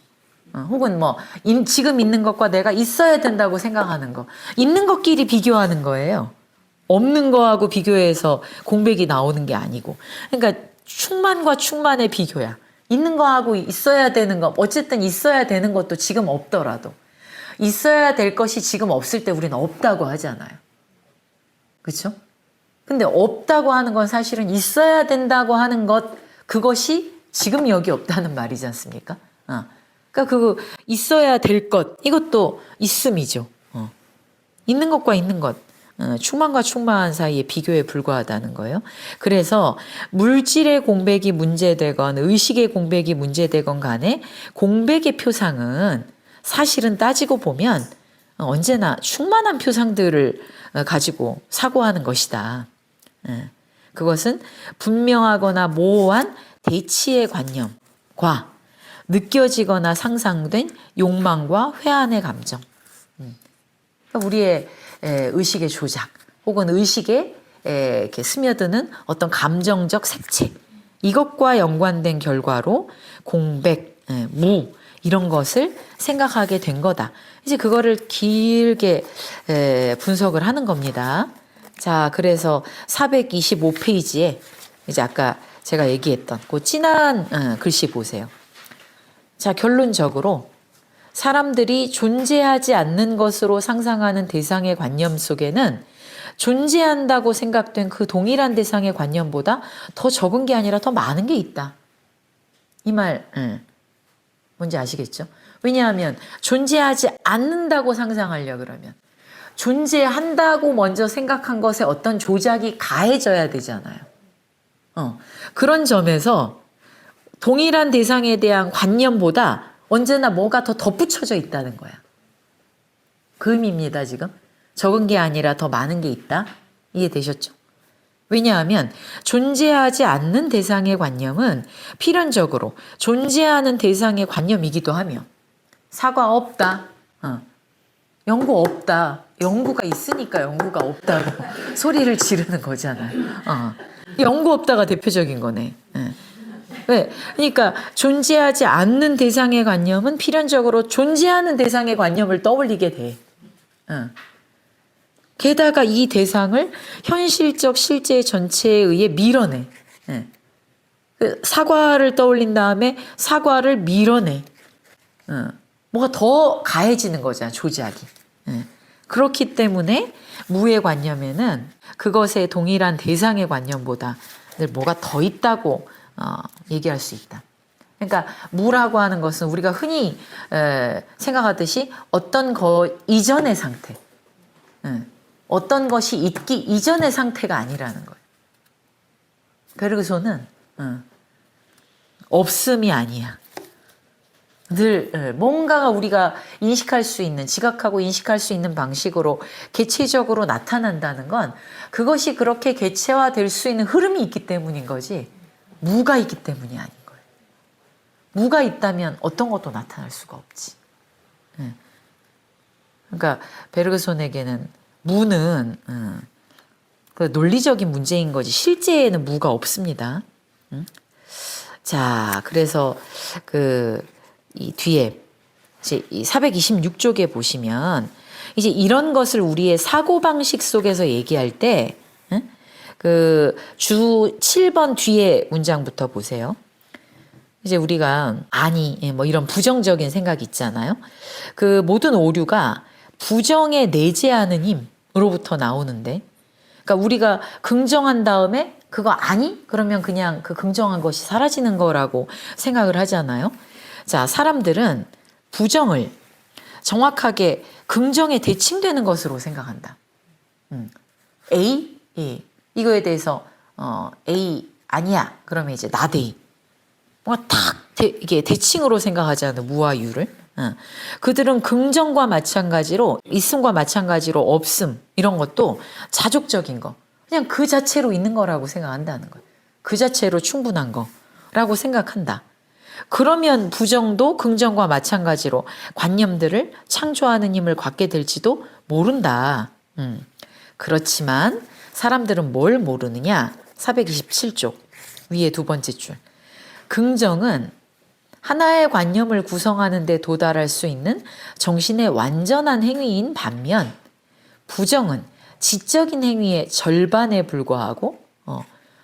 혹은 뭐 지금 있는 것과 내가 있어야 된다고 생각하는 거. 있는 것끼리 비교하는 거예요. 없는 거하고 비교해서 공백이 나오는 게 아니고. 그러니까 충만과 충만의 비교야. 있는 거하고 있어야 되는 거, 어쨌든 있어야 되는 것도 지금 없더라도 있어야 될 것이 지금 없을 때 우리는 없다고 하잖아요. 그렇죠? 근데 없다고 하는 건 사실은 있어야 된다고 하는 것, 그것이 지금 여기 없다는 말이지 않습니까? 그러니까 그 있어야 될 것, 이것도 있음이죠. 있는 것과 있는 것, 충만과 충만 사이의 비교에 불과하다는 거예요. 그래서 물질의 공백이 문제되건 의식의 공백이 문제되건 간에 공백의 표상은 사실은 따지고 보면 언제나 충만한 표상들을 가지고 사고하는 것이다. 그것은 분명하거나 모호한 대치의 관념과 느껴지거나 상상된 욕망과 회한의 감정. 그러니까 우리의 의식의 조작 혹은 의식에 이렇게 스며드는 어떤 감정적 색채, 이것과 연관된 결과로 공백, 무 이런 것을 생각하게 된 거다. 이제 그거를 길게 분석을 하는 겁니다. 자, 그래서 425페이지에 이제 아까 제가 얘기했던 그 진한 글씨 보세요. 자, 결론적으로 사람들이 존재하지 않는 것으로 상상하는 대상의 관념 속에는 존재한다고 생각된 그 동일한 대상의 관념보다 더 적은 게 아니라 더 많은 게 있다. 이 말 뭔지 아시겠죠? 왜냐하면 존재하지 않는다고 상상하려고 그러면 존재한다고 먼저 생각한 것에 어떤 조작이 가해져야 되잖아요. 그런 점에서 동일한 대상에 대한 관념보다 언제나 뭐가 더 덧붙여져 있다는 거야. 그 의미입니다, 지금. 적은 게 아니라 더 많은 게 있다. 이해되셨죠? 왜냐하면 존재하지 않는 대상의 관념은 필연적으로 존재하는 대상의 관념이기도 하며 사과 없다. 연구 없다. 연구가 있으니까 연구가 없다고 소리를 지르는 거잖아요. 연구 없다가 대표적인 거네. 왜? 그러니까 존재하지 않는 대상의 관념은 필연적으로 존재하는 대상의 관념을 떠올리게 돼. 게다가 이 대상을 현실적 실제 전체에 의해 밀어내. 사과를 떠올린 다음에 사과를 밀어내. 뭐가 더 가해지는 거잖아, 조작이. 그렇기 때문에 무의 관념에는 그것의 동일한 대상의 관념보다 늘 뭐가 더 있다고 얘기할 수 있다. 그러니까 무라고 하는 것은 우리가 흔히 생각하듯이 어떤 거 이전의 상태, 어떤 것이 있기 이전의 상태가 아니라는 거예요. 베르그소는 없음이 아니야. 늘 뭔가가 우리가 인식할 수 있는, 지각하고 인식할 수 있는 방식으로 개체적으로 나타난다는 건 그것이 그렇게 개체화될 수 있는 흐름이 있기 때문인 거지 무가 있기 때문이 아닌 거예요. 무가 있다면 어떤 것도 나타날 수가 없지. 그러니까 베르그손에게는 무는 그 논리적인 문제인 거지 실제에는 무가 없습니다. 자, 그래서 이 뒤에 이제 이 426쪽에 보시면 이제 이런 것을 우리의 사고방식 속에서 얘기할 때 그 주 7번 뒤에 문장부터 보세요. 이제 우리가 아니 뭐 이런 부정적인 생각이 있잖아요. 그 모든 오류가 부정에 내재하는 힘으로부터 나오는데, 그러니까 우리가 긍정한 다음에 그거 아니? 그러면 그냥 그 긍정한 것이 사라지는 거라고 생각을 하잖아요. 자, 사람들은 부정을 정확하게 긍정에 대칭되는 것으로 생각한다. A? 예. 이거에 대해서 A 아니야. 그러면 이제 not A. 뭔가 탁 이게 대칭으로 생각하잖아요. 무와 유를. 그들은 긍정과 마찬가지로 있음과 마찬가지로 없음 이런 것도 자족적인 거. 그냥 그 자체로 있는 거라고 생각한다는 거예요. 그 자체로 충분한 거라고 생각한다. 그러면 부정도 긍정과 마찬가지로 관념들을 창조하는 힘을 갖게 될지도 모른다. 그렇지만 사람들은 뭘 모르느냐? 427쪽 위에 두 번째 줄. 긍정은 하나의 관념을 구성하는 데 도달할 수 있는 정신의 완전한 행위인 반면 부정은 지적인 행위의 절반에 불과하고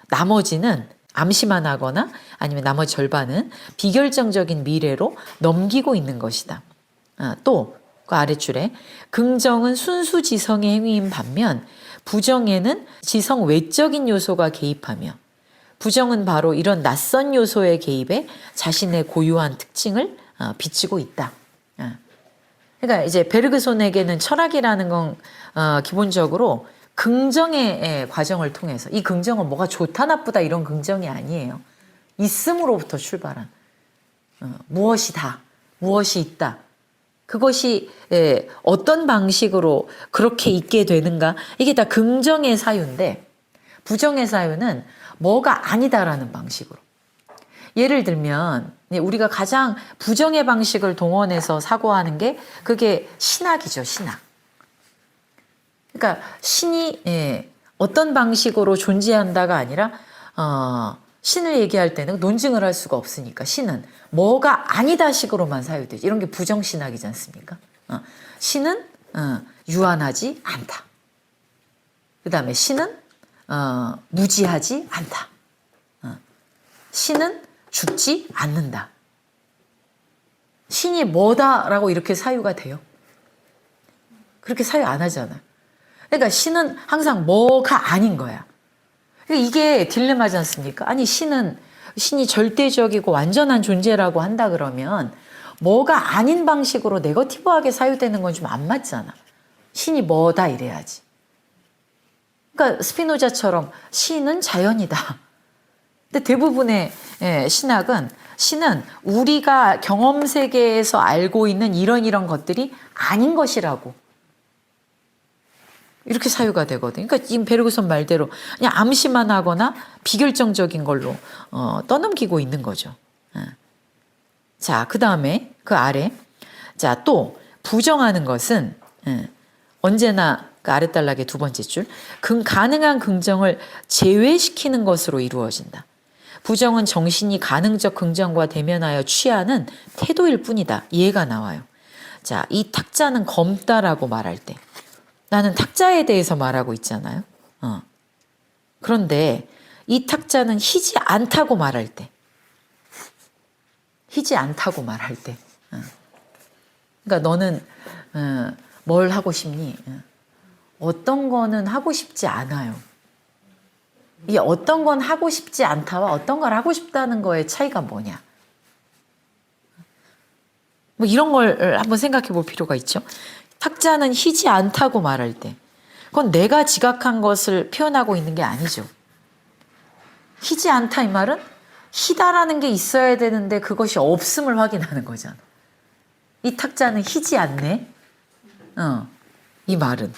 나머지는 암시만 하거나 아니면 나머지 절반은 비결정적인 미래로 넘기고 있는 것이다. 또 그 아랫줄에 긍정은 순수 지성의 행위인 반면 부정에는 지성 외적인 요소가 개입하며 부정은 바로 이런 낯선 요소의 개입에 자신의 고유한 특징을 비치고 있다. 그러니까 이제 베르그손에게는 철학이라는 건 기본적으로 긍정의 과정을 통해서, 이 긍정은 뭐가 좋다 나쁘다 이런 긍정이 아니에요. 있음으로부터 출발한 무엇이다, 무엇이 있다. 그것이 어떤 방식으로 그렇게 있게 되는가, 이게 다 긍정의 사유인데 부정의 사유는 뭐가 아니다라는 방식으로. 예를 들면 우리가 가장 부정의 방식을 동원해서 사고하는 게 그게 신학이죠. 신학. 그러니까 신이 어떤 방식으로 존재한다가 아니라 신을 얘기할 때는 논증을 할 수가 없으니까 신은 뭐가 아니다 식으로만 사유되지. 이런 게 부정신학이지 않습니까? 신은 유한하지 않다. 그 다음에 신은 무지하지 않다. 신은 죽지 않는다. 신이 뭐다라고 이렇게 사유가 돼요? 그렇게 사유 안 하잖아요. 그러니까 신은 항상 뭐가 아닌 거야. 이게 딜레마지 않습니까? 아니 신이 절대적이고 완전한 존재라고 한다 그러면 뭐가 아닌 방식으로 네거티브하게 사유되는 건 좀 안 맞잖아. 신이 뭐다 이래야지. 그러니까 스피노자처럼 신은 자연이다. 근데 대부분의 신은 우리가 경험 세계에서 알고 있는 이런 것들이 아닌 것이라고 이렇게 사유가 되거든요. 그러니까 지금 베르그손 말대로 그냥 암시만 하거나 비결정적인 걸로 떠넘기고 있는 거죠. 자, 그 다음에 그 아래, 자, 또 부정하는 것은 언제나 그 아랫단락의 두 번째 줄, 가능한 긍정을 제외시키는 것으로 이루어진다. 부정은 정신이 가능적 긍정과 대면하여 취하는 태도일 뿐이다. 이해가 나와요. 자, 이 탁자는 검다라고 말할 때 나는 탁자에 대해서 말하고 있잖아요. 그런데 이 탁자는 희지 않다고 말할 때, 그러니까 너는 뭘 하고 싶니? 어떤 거는 하고 싶지 않아요. 이 어떤 건 하고 싶지 않다와 어떤 걸 하고 싶다는 거의 차이가 뭐냐? 뭐 이런 걸 한번 생각해 볼 필요가 있죠. 탁자는 희지 않다고 말할 때 그건 내가 지각한 것을 표현하고 있는 게 아니죠. 희지 않다 이 말은 희다라는 게 있어야 되는데 그것이 없음을 확인하는 거잖아. 이 탁자는 희지 않네. 이 말은.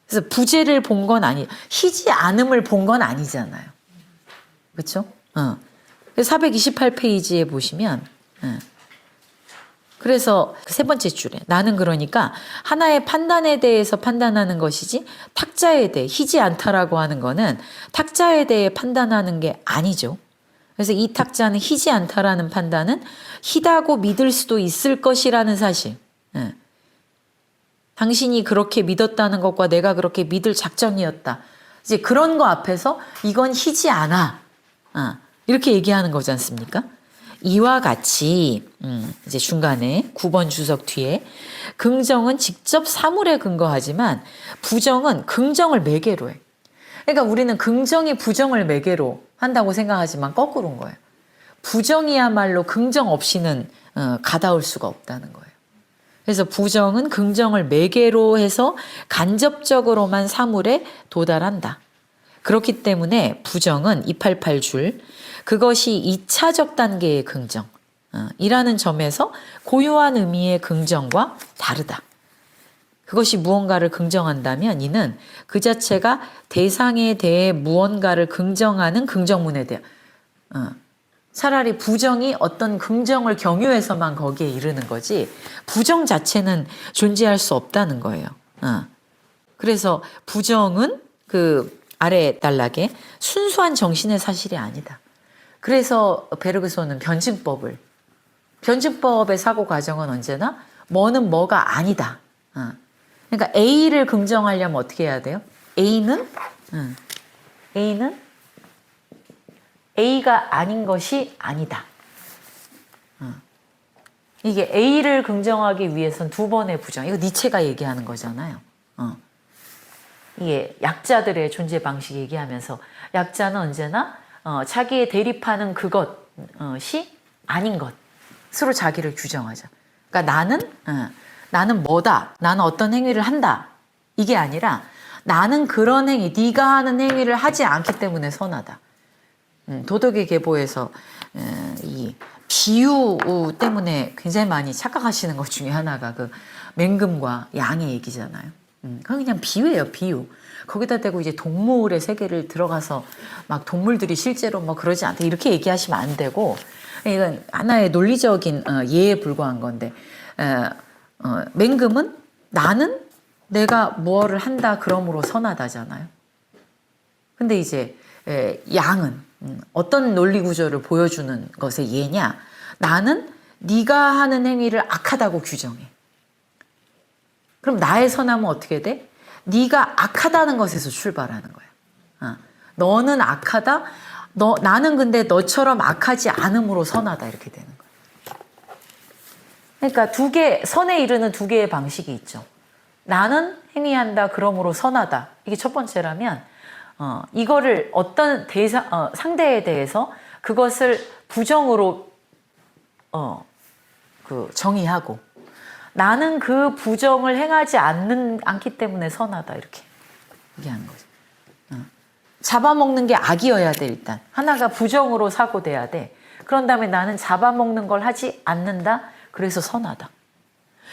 그래서 부재를 본 건 희지 않음을 본 건 아니잖아요. 그렇죠? 428페이지에 보시면 그래서 세 번째 줄에 나는 그러니까 하나의 판단에 대해서 판단하는 것이지 탁자에 대해 희지 않다라고 하는 거는 탁자에 대해 판단하는 게 아니죠. 그래서 이 탁자는 희지 않다라는 판단은 희다고 믿을 수도 있을 것이라는 사실. 당신이 그렇게 믿었다는 것과 내가 그렇게 믿을 작정이었다. 이제 그런 거 앞에서 이건 희지 않아. 이렇게 얘기하는 거지 않습니까? 이와 같이 이제 중간에 9번 주석 뒤에 긍정은 직접 사물에 근거하지만 부정은 긍정을 매개로 해. 그러니까 우리는 긍정이 부정을 매개로 한다고 생각하지만 거꾸로인 거예요. 부정이야말로 긍정 없이는 가다올 수가 없다는 거예요. 그래서 부정은 긍정을 매개로 해서 간접적으로만 사물에 도달한다. 그렇기 때문에 부정은 288줄 그것이 2차적 단계의 긍정 이라는 점에서 고유한 의미의 긍정과 다르다. 그것이 무언가를 긍정한다면 이는 그 자체가 대상에 대해 무언가를 긍정하는 긍정문에 대해 차라리 부정이 어떤 긍정을 경유해서만 거기에 이르는 거지 부정 자체는 존재할 수 없다는 거예요. 그래서 부정은 그 아래 단락에 순수한 정신의 사실이 아니다. 그래서 베르그손은 변증법의 사고 과정은 언제나 뭐는 뭐가 아니다. 그러니까 A를 긍정하려면 어떻게 해야 돼요? A는 A가 아닌 것이 아니다. 이게 A를 긍정하기 위해서는 두 번의 부정. 이거 니체가 얘기하는 거잖아요. 이게 약자들의 존재 방식 얘기하면서 약자는 언제나 자기의 대립하는 그것이 아닌 것으로 자기를 규정하자. 그러니까 나는 뭐다. 나는 어떤 행위를 한다. 이게 아니라 나는 그런 행위, 네가 하는 행위를 하지 않기 때문에 선하다. 도덕의 계보에서 이 비유 때문에 굉장히 많이 착각하시는 것 중에 하나가 그 맹금과 양의 얘기잖아요. 그건 그냥 비유예요, 비유. 거기다 대고 이제 동물의 세계를 들어가서 막 동물들이 실제로 뭐 그러지 않다 이렇게 얘기하시면 안 되고 이건 하나의 논리적인 예에 불과한 건데 맹금은 나는 내가 무엇을 한다 그러므로 선하다잖아요. 근데 이제 양은 어떤 논리 구조를 보여주는 것의 예냐? 나는 네가 하는 행위를 악하다고 규정해. 그럼 나의 선함은 어떻게 돼? 네가 악하다는 것에서 출발하는 거야. 너는 악하다. 나는 근데 너처럼 악하지 않음으로 선하다 이렇게 되는 거야. 그러니까 선에 이르는 두 개의 방식이 있죠. 나는 행위한다. 그러므로 선하다. 이게 첫 번째라면 이거를 어떤 상대에 대해서 그것을 부정으로 정의하고 나는 그 부정을 행하지 않기 때문에 선하다 이렇게 얘기하는 거죠. 잡아먹는 게 악이어야 돼 일단. 하나가 부정으로 사고돼야 돼. 그런 다음에 나는 잡아먹는 걸 하지 않는다. 그래서 선하다.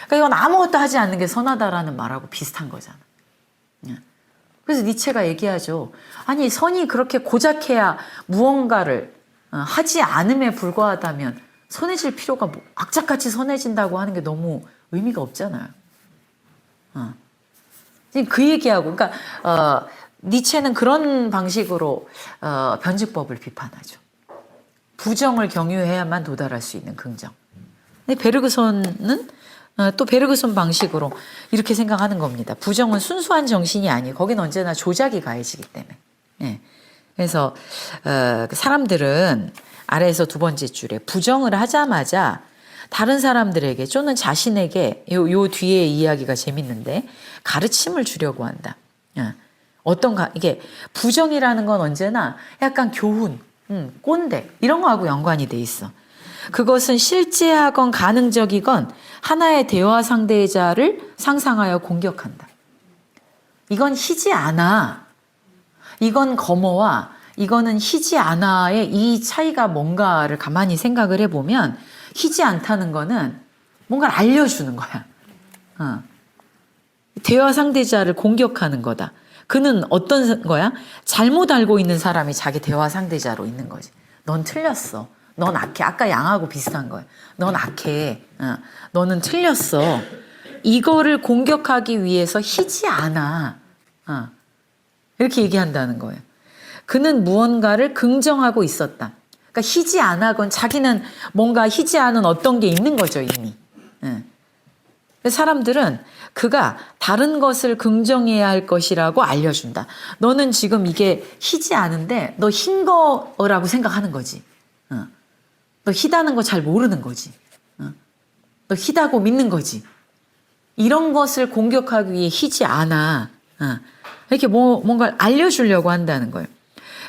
그러니까 이건 아무것도 하지 않는 게 선하다라는 말하고 비슷한 거잖아. 그래서 니체가 얘기하죠. 아니 선이 그렇게 고작해야 무언가를 하지 않음에 불과하다면 선해질 필요가 악착같이 선해진다고 하는 게 너무 의미가 없잖아요. 그 얘기하고 그러니까 니체는 그런 방식으로 변증법을 비판하죠. 부정을 경유해야만 도달할 수 있는 긍정. 근데 베르그손은 또 베르그손 방식으로 이렇게 생각하는 겁니다. 부정은 순수한 정신이 아니에요. 거긴 언제나 조작이 가해지기 때문에. 예. 그래서 사람들은 아래에서 두 번째 줄에 부정을 하자마자 다른 사람들에게 또는 자신에게 요 뒤에 이야기가 재밌는데 가르침을 주려고 한다. 이게 부정이라는 건 언제나 약간 교훈, 꼰대 이런 거하고 연관이 돼 있어. 그것은 실제하건 가능적이건 하나의 대화 상대자를 상상하여 공격한다. 이건 희지 않아. 이건 거머와 이거는 희지 않아의 이 차이가 뭔가를 가만히 생각을 해보면 희지 않다는 거는 뭔가를 알려주는 거야. 대화 상대자를 공격하는 거다. 그는 어떤 거야? 잘못 알고 있는 사람이 자기 대화 상대자로 있는 거지. 넌 틀렸어. 넌 악해. 아까 양하고 비슷한 거야. 넌 악해. 너는 틀렸어. 이거를 공격하기 위해서 희지 않아. 이렇게 얘기한다는 거예요. 그는 무언가를 긍정하고 있었다. 그러니까 희지 않아 건 자기는 뭔가 희지 않은 어떤 게 있는 거죠 이미. 사람들은 그가 다른 것을 긍정해야 할 것이라고 알려준다. 너는 지금 이게 희지 않은데 너 흰 거라고 생각하는 거지. 너 희다는 거 잘 모르는 거지. 너 희다고 믿는 거지. 이런 것을 공격하기 위해 희지 않아. 이렇게 뭔가를 알려주려고 한다는 거예요.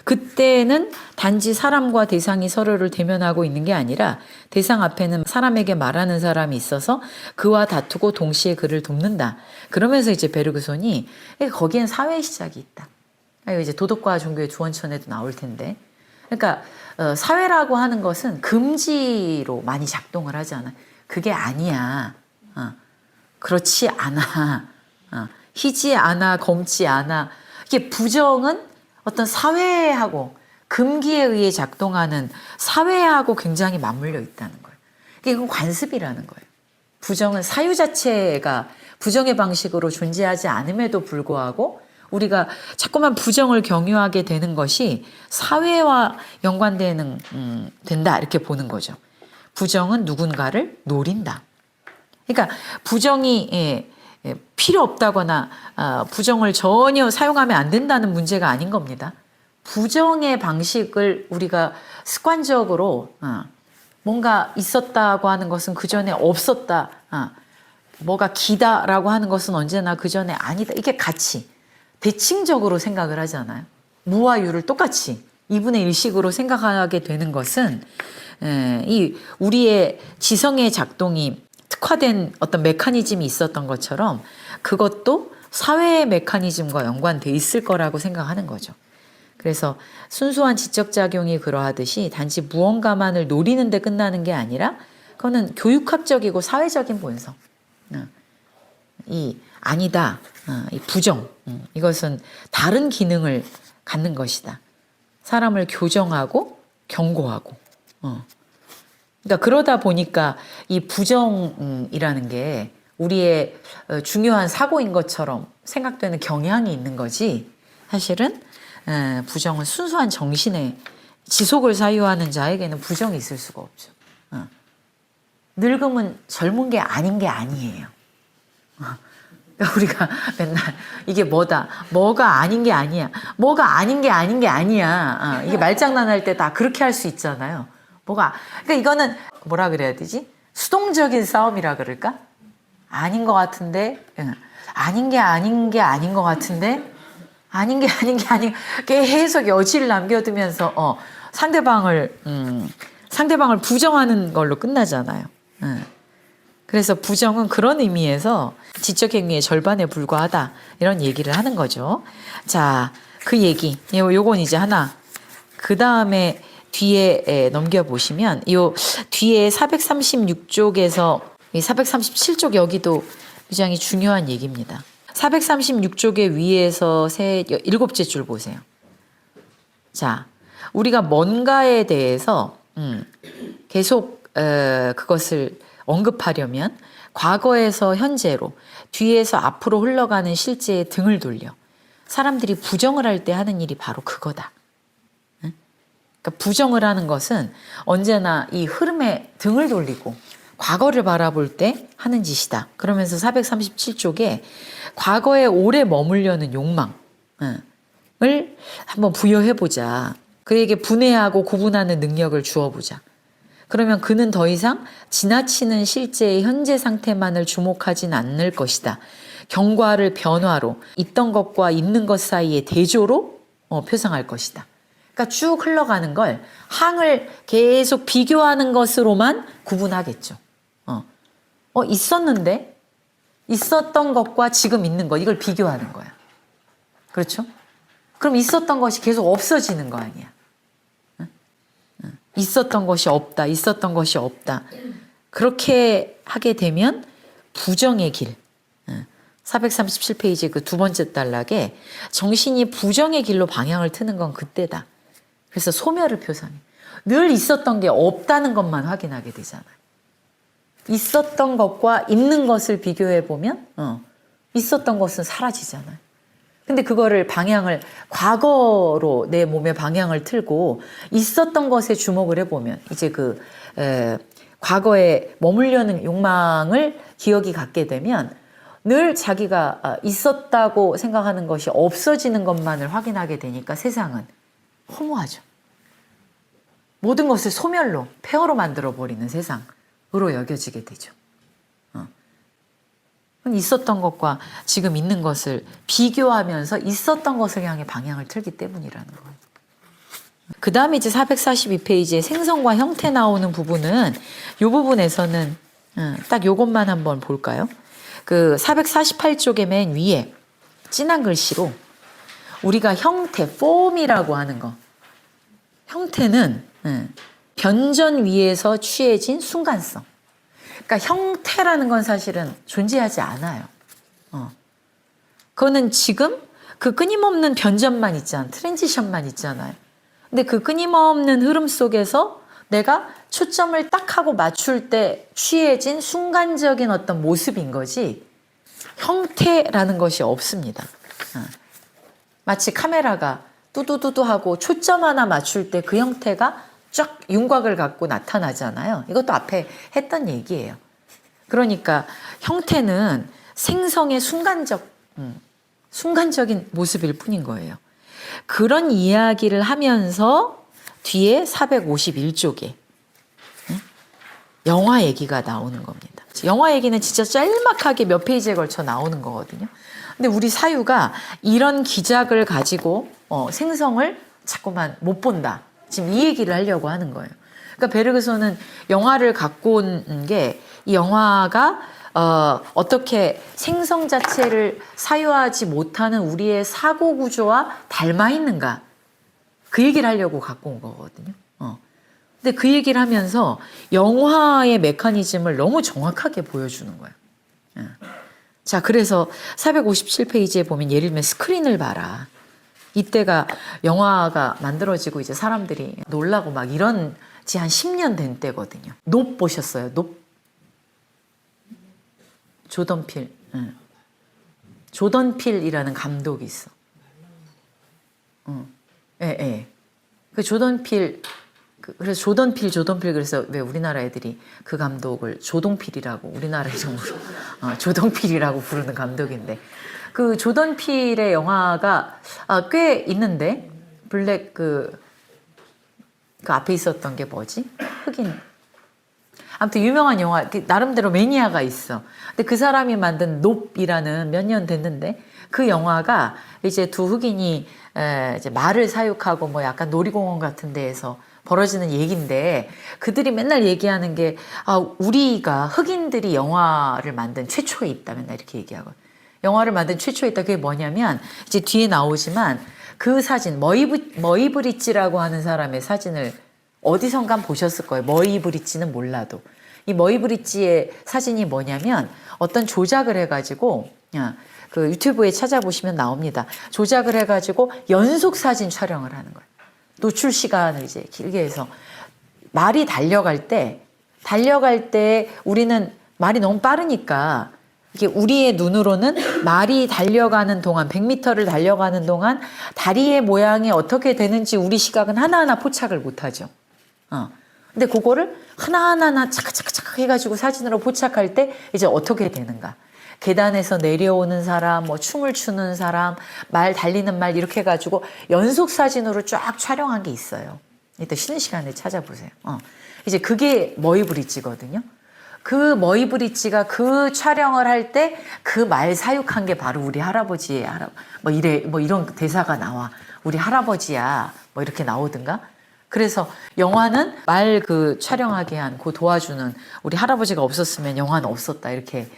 그때는 단지 사람과 대상이 서로를 대면하고 있는 게 아니라 대상 앞에는 사람에게 말하는 사람이 있어서 그와 다투고 동시에 그를 돕는다. 그러면서 이제 베르그손이 거기엔 사회의 시작이 있다. 이제 도덕과 종교의 주원천에도 나올 텐데. 그러니까 사회라고 하는 것은 금지로 많이 작동을 하잖아. 그게 아니야. 그렇지 않아. 희지 않아, 검지 않아. 이게 부정은 어떤 사회하고 금기에 의해 작동하는 사회하고 굉장히 맞물려 있다는 거예요. 이건 관습이라는 거예요. 부정은 사유 자체가 부정의 방식으로 존재하지 않음에도 불구하고 우리가 자꾸만 부정을 경유하게 되는 것이 사회와 연관되는 된다 이렇게 보는 거죠. 부정은 누군가를 노린다. 그러니까 부정이 필요 없다거나 부정을 전혀 사용하면 안 된다는 문제가 아닌 겁니다. 부정의 방식을 우리가 습관적으로 뭔가 있었다고 하는 것은 그전에 없었다. 뭐가 기다라고 하는 것은 언제나 그전에 아니다. 이게 같이 대칭적으로 생각을 하잖아요. 무와 유를 똑같이 2분의 1식으로 생각하게 되는 것은 이 우리의 지성의 작동이 특화된 어떤 메커니즘이 있었던 것처럼 그것도 사회의 메커니즘과 연관돼 있을 거라고 생각하는 거죠. 그래서 순수한 지적작용이 그러하듯이 단지 무언가만을 노리는 데 끝나는 게 아니라 그거는 교육학적이고 사회적인 본성. 이 아니다. 이 부정. 이것은 다른 기능을 갖는 것이다. 사람을 교정하고 경고하고. 그러니까 그러다 보니까 이 부정이라는 게 우리의 중요한 사고인 것처럼 생각되는 경향이 있는 거지. 사실은 부정은 순수한 정신의 지속을 사유하는 자에게는 부정이 있을 수가 없죠. 늙음은 젊은 게 아닌 게 아니에요. 그러니까 우리가 맨날 이게 뭐가 아닌 게 아니야. 뭐가 아닌 게 아닌 게 아니야. 이게 말장난할 때 다 그렇게 할 수 있잖아요. 그러니까 이거는 뭐라 그래야 되지? 수동적인 싸움이라 그럴까? 아닌 것 같은데, 아닌 게 아닌 게 아닌 것 같은데, 아닌 게 아닌 게 아닌, 계속 여지를 남겨두면서, 상대방을 부정하는 걸로 끝나잖아요. 그래서 부정은 그런 의미에서 지적 행위의 절반에 불과하다. 이런 얘기를 하는 거죠. 자, 그 얘기. 요건 이제 하나. 그 다음에 뒤에 넘겨보시면 요 뒤에 436쪽에서 437쪽 여기도 굉장히 중요한 얘기입니다. 436쪽의 위에서 7째 줄 보세요. 자, 우리가 뭔가에 대해서 계속 그것을 언급하려면 과거에서 현재로 뒤에서 앞으로 흘러가는 실제에 등을 돌려 사람들이 부정을 할 때 하는 일이 바로 그거다. 그러니까 부정을 하는 것은 언제나 이 흐름에 등을 돌리고 과거를 바라볼 때 하는 짓이다. 그러면서 437쪽에 과거에 오래 머물려는 욕망을 한번 부여해보자. 그에게 분해하고 구분하는 능력을 주어보자. 그러면 그는 더 이상 지나치는 실제의 현재 상태만을 주목하진 않을 것이다. 경과를 변화로 있던 것과 있는 것 사이의 대조로 표상할 것이다. 그러니까 쭉 흘러가는 걸 항을 계속 비교하는 것으로만 구분하겠죠. 있었는데 있었던 것과 지금 있는 것 이걸 비교하는 거야. 그렇죠? 그럼 있었던 것이 계속 없어지는 거 아니야. 있었던 것이 없다. 있었던 것이 없다. 그렇게 하게 되면 부정의 길. 437페이지 그 두 번째 단락에 정신이 부정의 길로 방향을 트는 건 그때다. 그래서 소멸을 표상해. 늘 있었던 게 없다는 것만 확인하게 되잖아요. 있었던 것과 있는 것을 비교해 보면 있었던 것은 사라지잖아요. 근데 그거를 방향을 과거로 내 몸의 방향을 틀고 있었던 것에 주목을 해보면 이제 과거에 머물려는 욕망을 기억이 갖게 되면 늘 자기가 있었다고 생각하는 것이 없어지는 것만을 확인하게 되니까 세상은 허무하죠. 모든 것을 소멸로, 폐허로 만들어버리는 세상으로 여겨지게 되죠. 있었던 것과 지금 있는 것을 비교하면서 있었던 것을 향해 방향을 틀기 때문이라는 거예요. 그 다음에 이제 442페이지에 생성과 형태 나오는 부분은 이 부분에서는 딱 요것만 한번 볼까요? 그 448쪽의 맨 위에 진한 글씨로 우리가 형태, form이라고 하는 거. 형태는 변전 위에서 취해진 순간성. 그러니까 형태라는 건 사실은 존재하지 않아요. 그거는 지금 그 끊임없는 변전만 있잖아요. 트랜지션만 있잖아요. 근데 그 끊임없는 흐름 속에서 내가 초점을 딱 하고 맞출 때 취해진 순간적인 어떤 모습인 거지 형태라는 것이 없습니다. 마치 카메라가 뚜두두두 하고 초점 하나 맞출 때 그 형태가 쫙 윤곽을 갖고 나타나잖아요. 이것도 앞에 했던 얘기예요. 그러니까 형태는 생성의 순간적인 모습일 뿐인 거예요. 그런 이야기를 하면서 뒤에 451쪽에 영화 얘기가 나오는 겁니다. 영화 얘기는 진짜 짤막하게 몇 페이지에 걸쳐 나오는 거거든요. 근데 우리 사유가 이런 기작을 가지고 생성을 자꾸만 못 본다. 지금 이 얘기를 하려고 하는 거예요. 그러니까 베르그손은 영화를 갖고 온 게 이 영화가 어떻게 생성 자체를 사유하지 못하는 우리의 사고 구조와 닮아 있는가 그 얘기를 하려고 갖고 온 거거든요. 근데 그 얘기를 하면서 영화의 메커니즘을 너무 정확하게 보여주는 거예요. 자, 그래서 457페이지에 보면 예를 들면 스크린을 봐라. 이때가 영화가 만들어지고 이제 사람들이 놀라고 막 이런 지 한 10년 된 때거든요. 높 보셨어요? 높? 조던필이라는 감독이 있어. 예. 그 조던필, 그래서 조던필 그래서 왜 우리나라 애들이 그 감독을 조동필이라고 우리나라 이름으로 조동필이라고 부르는 감독인데 그 조던필의 영화가 꽤 있는데 블랙 그 앞에 있었던 게 뭐지? 흑인. 아무튼 유명한 영화, 나름대로 매니아가 있어. 근데 그 사람이 만든 높이라는 몇 년 됐는데 그 영화가 이제 두 흑인이 이제 말을 사육하고 뭐 약간 놀이공원 같은 데에서 벌어지는 얘기인데 그들이 맨날 얘기하는 게 우리가 흑인들이 영화를 만든 최초에 있다 맨날 이렇게 얘기하고 영화를 만든 최초에 있다. 그게 뭐냐면 이제 뒤에 나오지만 그 사진 머이브리지라고 하는 사람의 사진을 어디선가 보셨을 거예요. 머이브리지는 몰라도 이 머이브리지의 사진이 뭐냐면 어떤 조작을 해가지고 그 유튜브에 찾아보시면 나옵니다. 조작을 해가지고 연속 사진 촬영을 하는 거예요. 노출 시간을 이제 길게 해서 말이 달려갈 때 우리는 말이 너무 빠르니까 이게 우리의 눈으로는 말이 달려가는 동안 100m를 달려가는 동안 다리의 모양이 어떻게 되는지 우리 시각은 하나하나 포착을 못하죠. 근데 그거를 하나하나 차카차카차카 해가지고 사진으로 포착할 때 이제 어떻게 되는가. 계단에서 내려오는 사람, 뭐 춤을 추는 사람, 말 달리는 말 이렇게 해가지고 연속 사진으로 쫙 촬영한 게 있어요. 이따 쉬는 시간에 찾아보세요. 이제 그게 머이브리지거든요. 그 머이브리지가 그 촬영을 할 때 그 말 사육한 게 바로 우리 할아버지의 뭐 이런 대사가 나와. 우리 할아버지야. 뭐 이렇게 나오든가. 그래서 영화는 말 그 촬영하게 한 그 도와주는 우리 할아버지가 없었으면 영화는 없었다. 이렇게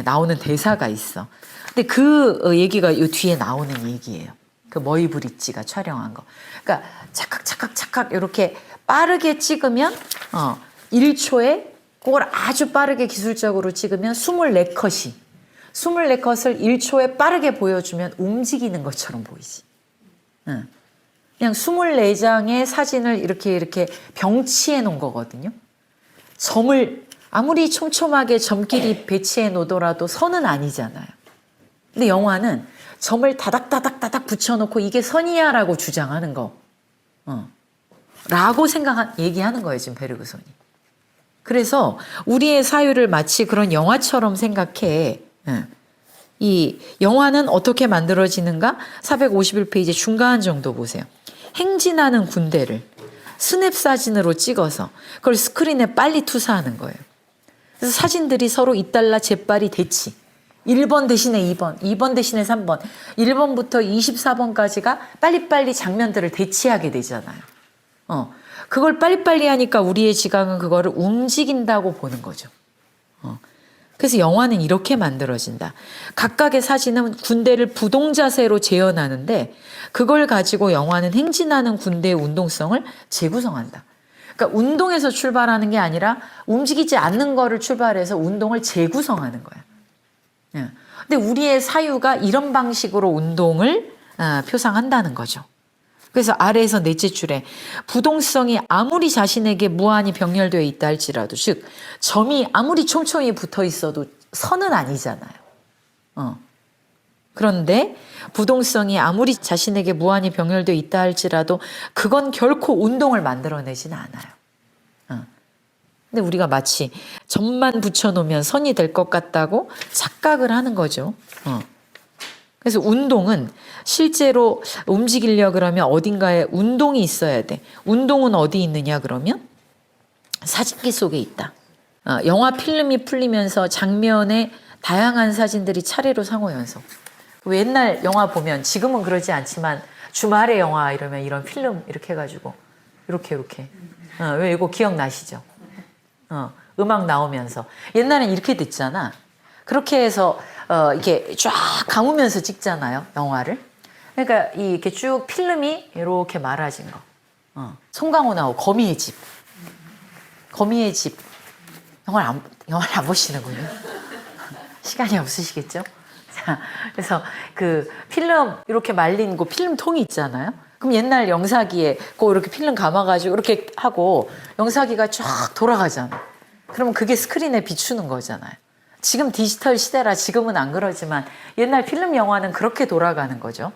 나오는 대사가 있어. 근데 그 얘기가 이 뒤에 나오는 얘기예요. 그 머이브리지가 촬영한 거. 그러니까 착각 이렇게 빠르게 찍으면 1초에 그걸 아주 빠르게 기술적으로 찍으면 24컷을 1초에 빠르게 보여주면 움직이는 것처럼 보이지. 그냥 24장의 사진을 이렇게 병치해 놓은 거거든요. 점을 아무리 촘촘하게 점끼리 배치해 놓더라도 선은 아니잖아요. 근데 영화는 점을 다닥다닥 붙여놓고 이게 선이야라고 주장하는 거. 라고 얘기하는 거예요, 지금 베르그손이. 그래서 우리의 사유를 마치 그런 영화처럼 생각해. 이 영화는 어떻게 만들어지는가? 451페이지 중간 정도 보세요. 행진하는 군대를 스냅 사진으로 찍어서 그걸 스크린에 빨리 투사하는 거예요. 그래서 사진들이 서로 잇달라 재빨리 대치. 1번 대신에 2번, 2번 대신에 3번, 1번부터 24번까지가 빨리빨리 장면들을 대치하게 되잖아요. 그걸 빨리빨리 하니까 우리의 지각은 그거를 움직인다고 보는 거죠. 그래서 영화는 이렇게 만들어진다. 각각의 사진은 군대를 부동자세로 재현하는데 그걸 가지고 영화는 행진하는 군대의 운동성을 재구성한다. 그러니까 운동에서 출발하는 게 아니라 움직이지 않는 거를 출발해서 운동을 재구성하는 거야. 근데 우리의 사유가 이런 방식으로 운동을 표상한다는 거죠. 그래서 아래에서 넷째 줄에 부동성이 아무리 자신에게 무한히 병렬되어 있다 할지라도, 즉 점이 아무리 촘촘히 붙어 있어도 선은 아니잖아요. 그런데 부동성이 아무리 자신에게 무한히 병렬되어 있다 할지라도 그건 결코 운동을 만들어내지는 않아요. 근데 우리가 마치 점만 붙여놓으면 선이 될 것 같다고 착각을 하는 거죠. 그래서 운동은 실제로 움직이려 그러면 어딘가에 운동이 있어야 돼. 운동은 어디 있느냐 그러면 사진기 속에 있다. 영화 필름이 풀리면서 장면에 다양한 사진들이 차례로 상호 연속. 옛날 영화 보면 지금은 그러지 않지만 주말에 영화 이러면 이런 필름 이렇게 해가지고 이렇게 왜 이거 기억나시죠? 음악 나오면서 옛날엔 이렇게 됐잖아. 그렇게 해서 이렇게 쫙 감으면서 찍잖아요, 영화를. 그러니까 이렇게 쭉 필름이 이렇게 말아진 거. 송강호 나오고 거미의 집. 영화를 안 보시는군요. 시간이 없으시겠죠? 자, 그래서 그 필름 이렇게 말린 거 필름통이 있잖아요. 그럼 옛날 영사기에 꼭 이렇게 필름 감아가지고 이렇게 하고 영사기가 쫙 돌아가잖아. 그러면 그게 스크린에 비추는 거잖아요. 지금 디지털 시대라 지금은 안 그러지만 옛날 필름 영화는 그렇게 돌아가는 거죠.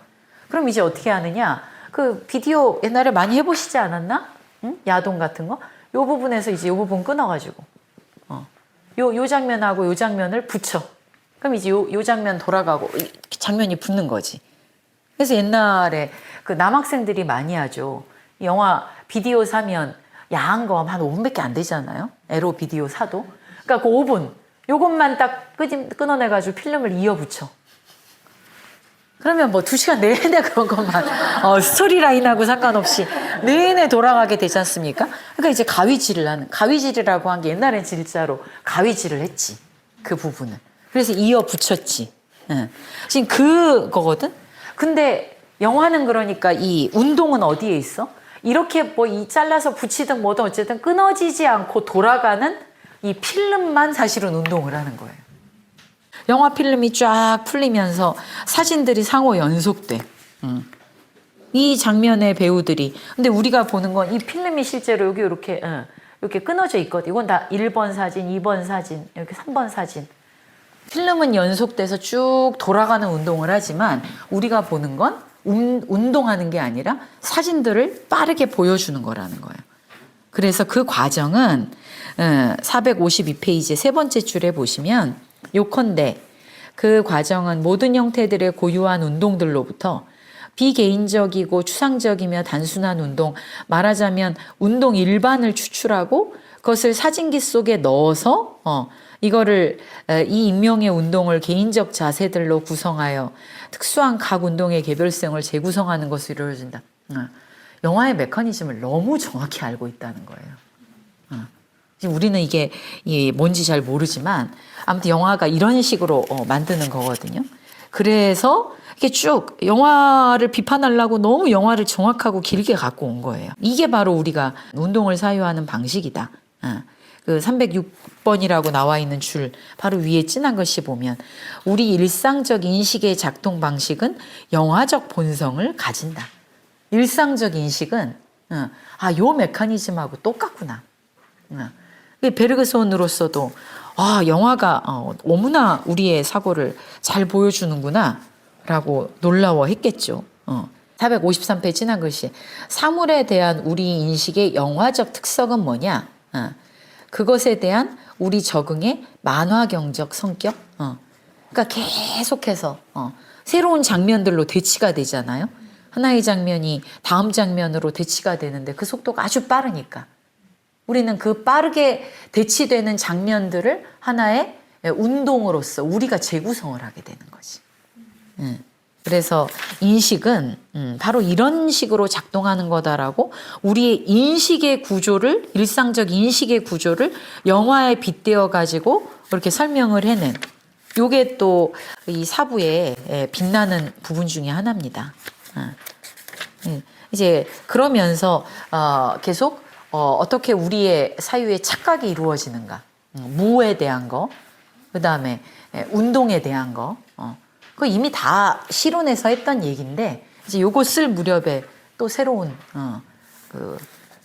그럼 이제 어떻게 하느냐? 그 비디오 옛날에 많이 해보시지 않았나? 응? 야동 같은 거? 요 부분에서 이제 요 부분 끊어가지고 요 장면하고 요 장면을 붙여. 그럼 이제 요 장면 돌아가고 장면이 붙는 거지. 그래서 옛날에 그 남학생들이 많이 하죠. 영화 비디오 사면 야한 거 한 5분밖에 안 되잖아요. 에로 비디오 사도. 그러니까 그 5분 요것만 딱 끊어내가지고 필름을 이어 붙여. 그러면 뭐 2시간 내내 그런 것만 스토리라인하고 상관없이 내내 돌아가게 되지 않습니까? 그러니까 이제 가위질이라고 한 게 옛날엔 진짜로 가위질을 했지. 그 부분을. 그래서 이어 붙였지. 지금 그거거든. 근데 영화는 그러니까 이 운동은 어디에 있어? 이렇게 뭐 이 잘라서 붙이든 뭐든 어쨌든 끊어지지 않고 돌아가는 이 필름만 사실은 운동을 하는 거예요. 영화 필름이 쫙 풀리면서 사진들이 상호 연속돼. 이 장면의 배우들이. 근데 우리가 보는 건 이 필름이 실제로 여기 이렇게 끊어져 있거든. 이건 다 1번 사진, 2번 사진, 이렇게 3번 사진. 필름은 연속돼서 쭉 돌아가는 운동을 하지만 우리가 보는 건 운동하는 게 아니라 사진들을 빠르게 보여주는 거라는 거예요. 그래서 그 과정은 452페이지 세 번째 줄에 보시면 요컨대 그 과정은 모든 형태들의 고유한 운동들로부터 비개인적이고 추상적이며 단순한 운동, 말하자면 운동 일반을 추출하고 그것을 사진기 속에 넣어서 이거를 이 인명의 운동을 개인적 자세들로 구성하여 특수한 각 운동의 개별성을 재구성하는 것으로 이루어진다. 영화의 메커니즘을 너무 정확히 알고 있다는 거예요. 지금 우리는 이게 뭔지 잘 모르지만 아무튼 영화가 이런 식으로 만드는 거거든요. 그래서 이렇게 쭉 영화를 비판하려고 너무 영화를 정확하고 길게 갖고 온 거예요. 이게 바로 우리가 운동을 사유하는 방식이다. 그 306번이라고 나와 있는 줄 바로 위에 진한 것이 보면 우리 일상적 인식의 작동 방식은 영화적 본성을 가진다. 일상적 인식은 요 메커니즘하고 똑같구나. 베르그손으로서도 영화가 너무나 우리의 사고를 잘 보여주는구나 라고 놀라워했겠죠. 453페이지 진한 글씨 사물에 대한 우리 인식의 영화적 특성은 뭐냐? 그것에 대한 우리 적응의 만화경적 성격. 그러니까 계속해서 새로운 장면들로 대치가 되잖아요. 하나의 장면이 다음 장면으로 대치가 되는데 그 속도가 아주 빠르니까 우리는 그 빠르게 대치되는 장면들을 하나의 운동으로서 우리가 재구성을 하게 되는 거지. 그래서 인식은 바로 이런 식으로 작동하는 거다라고 우리의 인식의 구조를, 일상적 인식의 구조를 영화에 빗대어 가지고 그렇게 설명을 해낸 요게 또 이 사부의 빛나는 부분 중에 하나입니다. 이제 그러면서 계속 어떻게 우리의 사유의 착각이 이루어지는가, 무에 대한 거, 그 다음에 운동에 대한 거, 그 이미 다 실론에서 했던 얘기인데 이제 요거 쓸 무렵에 또 새로운 그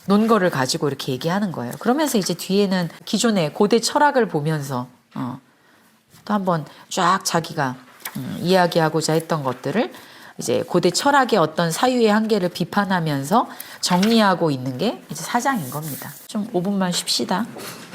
논거를 가지고 이렇게 얘기하는 거예요. 그러면서 이제 뒤에는 기존의 고대 철학을 보면서 또 한번 쫙 자기가 이야기하고자 했던 것들을 이제 고대 철학의 어떤 사유의 한계를 비판하면서 정리하고 있는 게 이제 4장인 겁니다. 좀 5분만 쉽시다.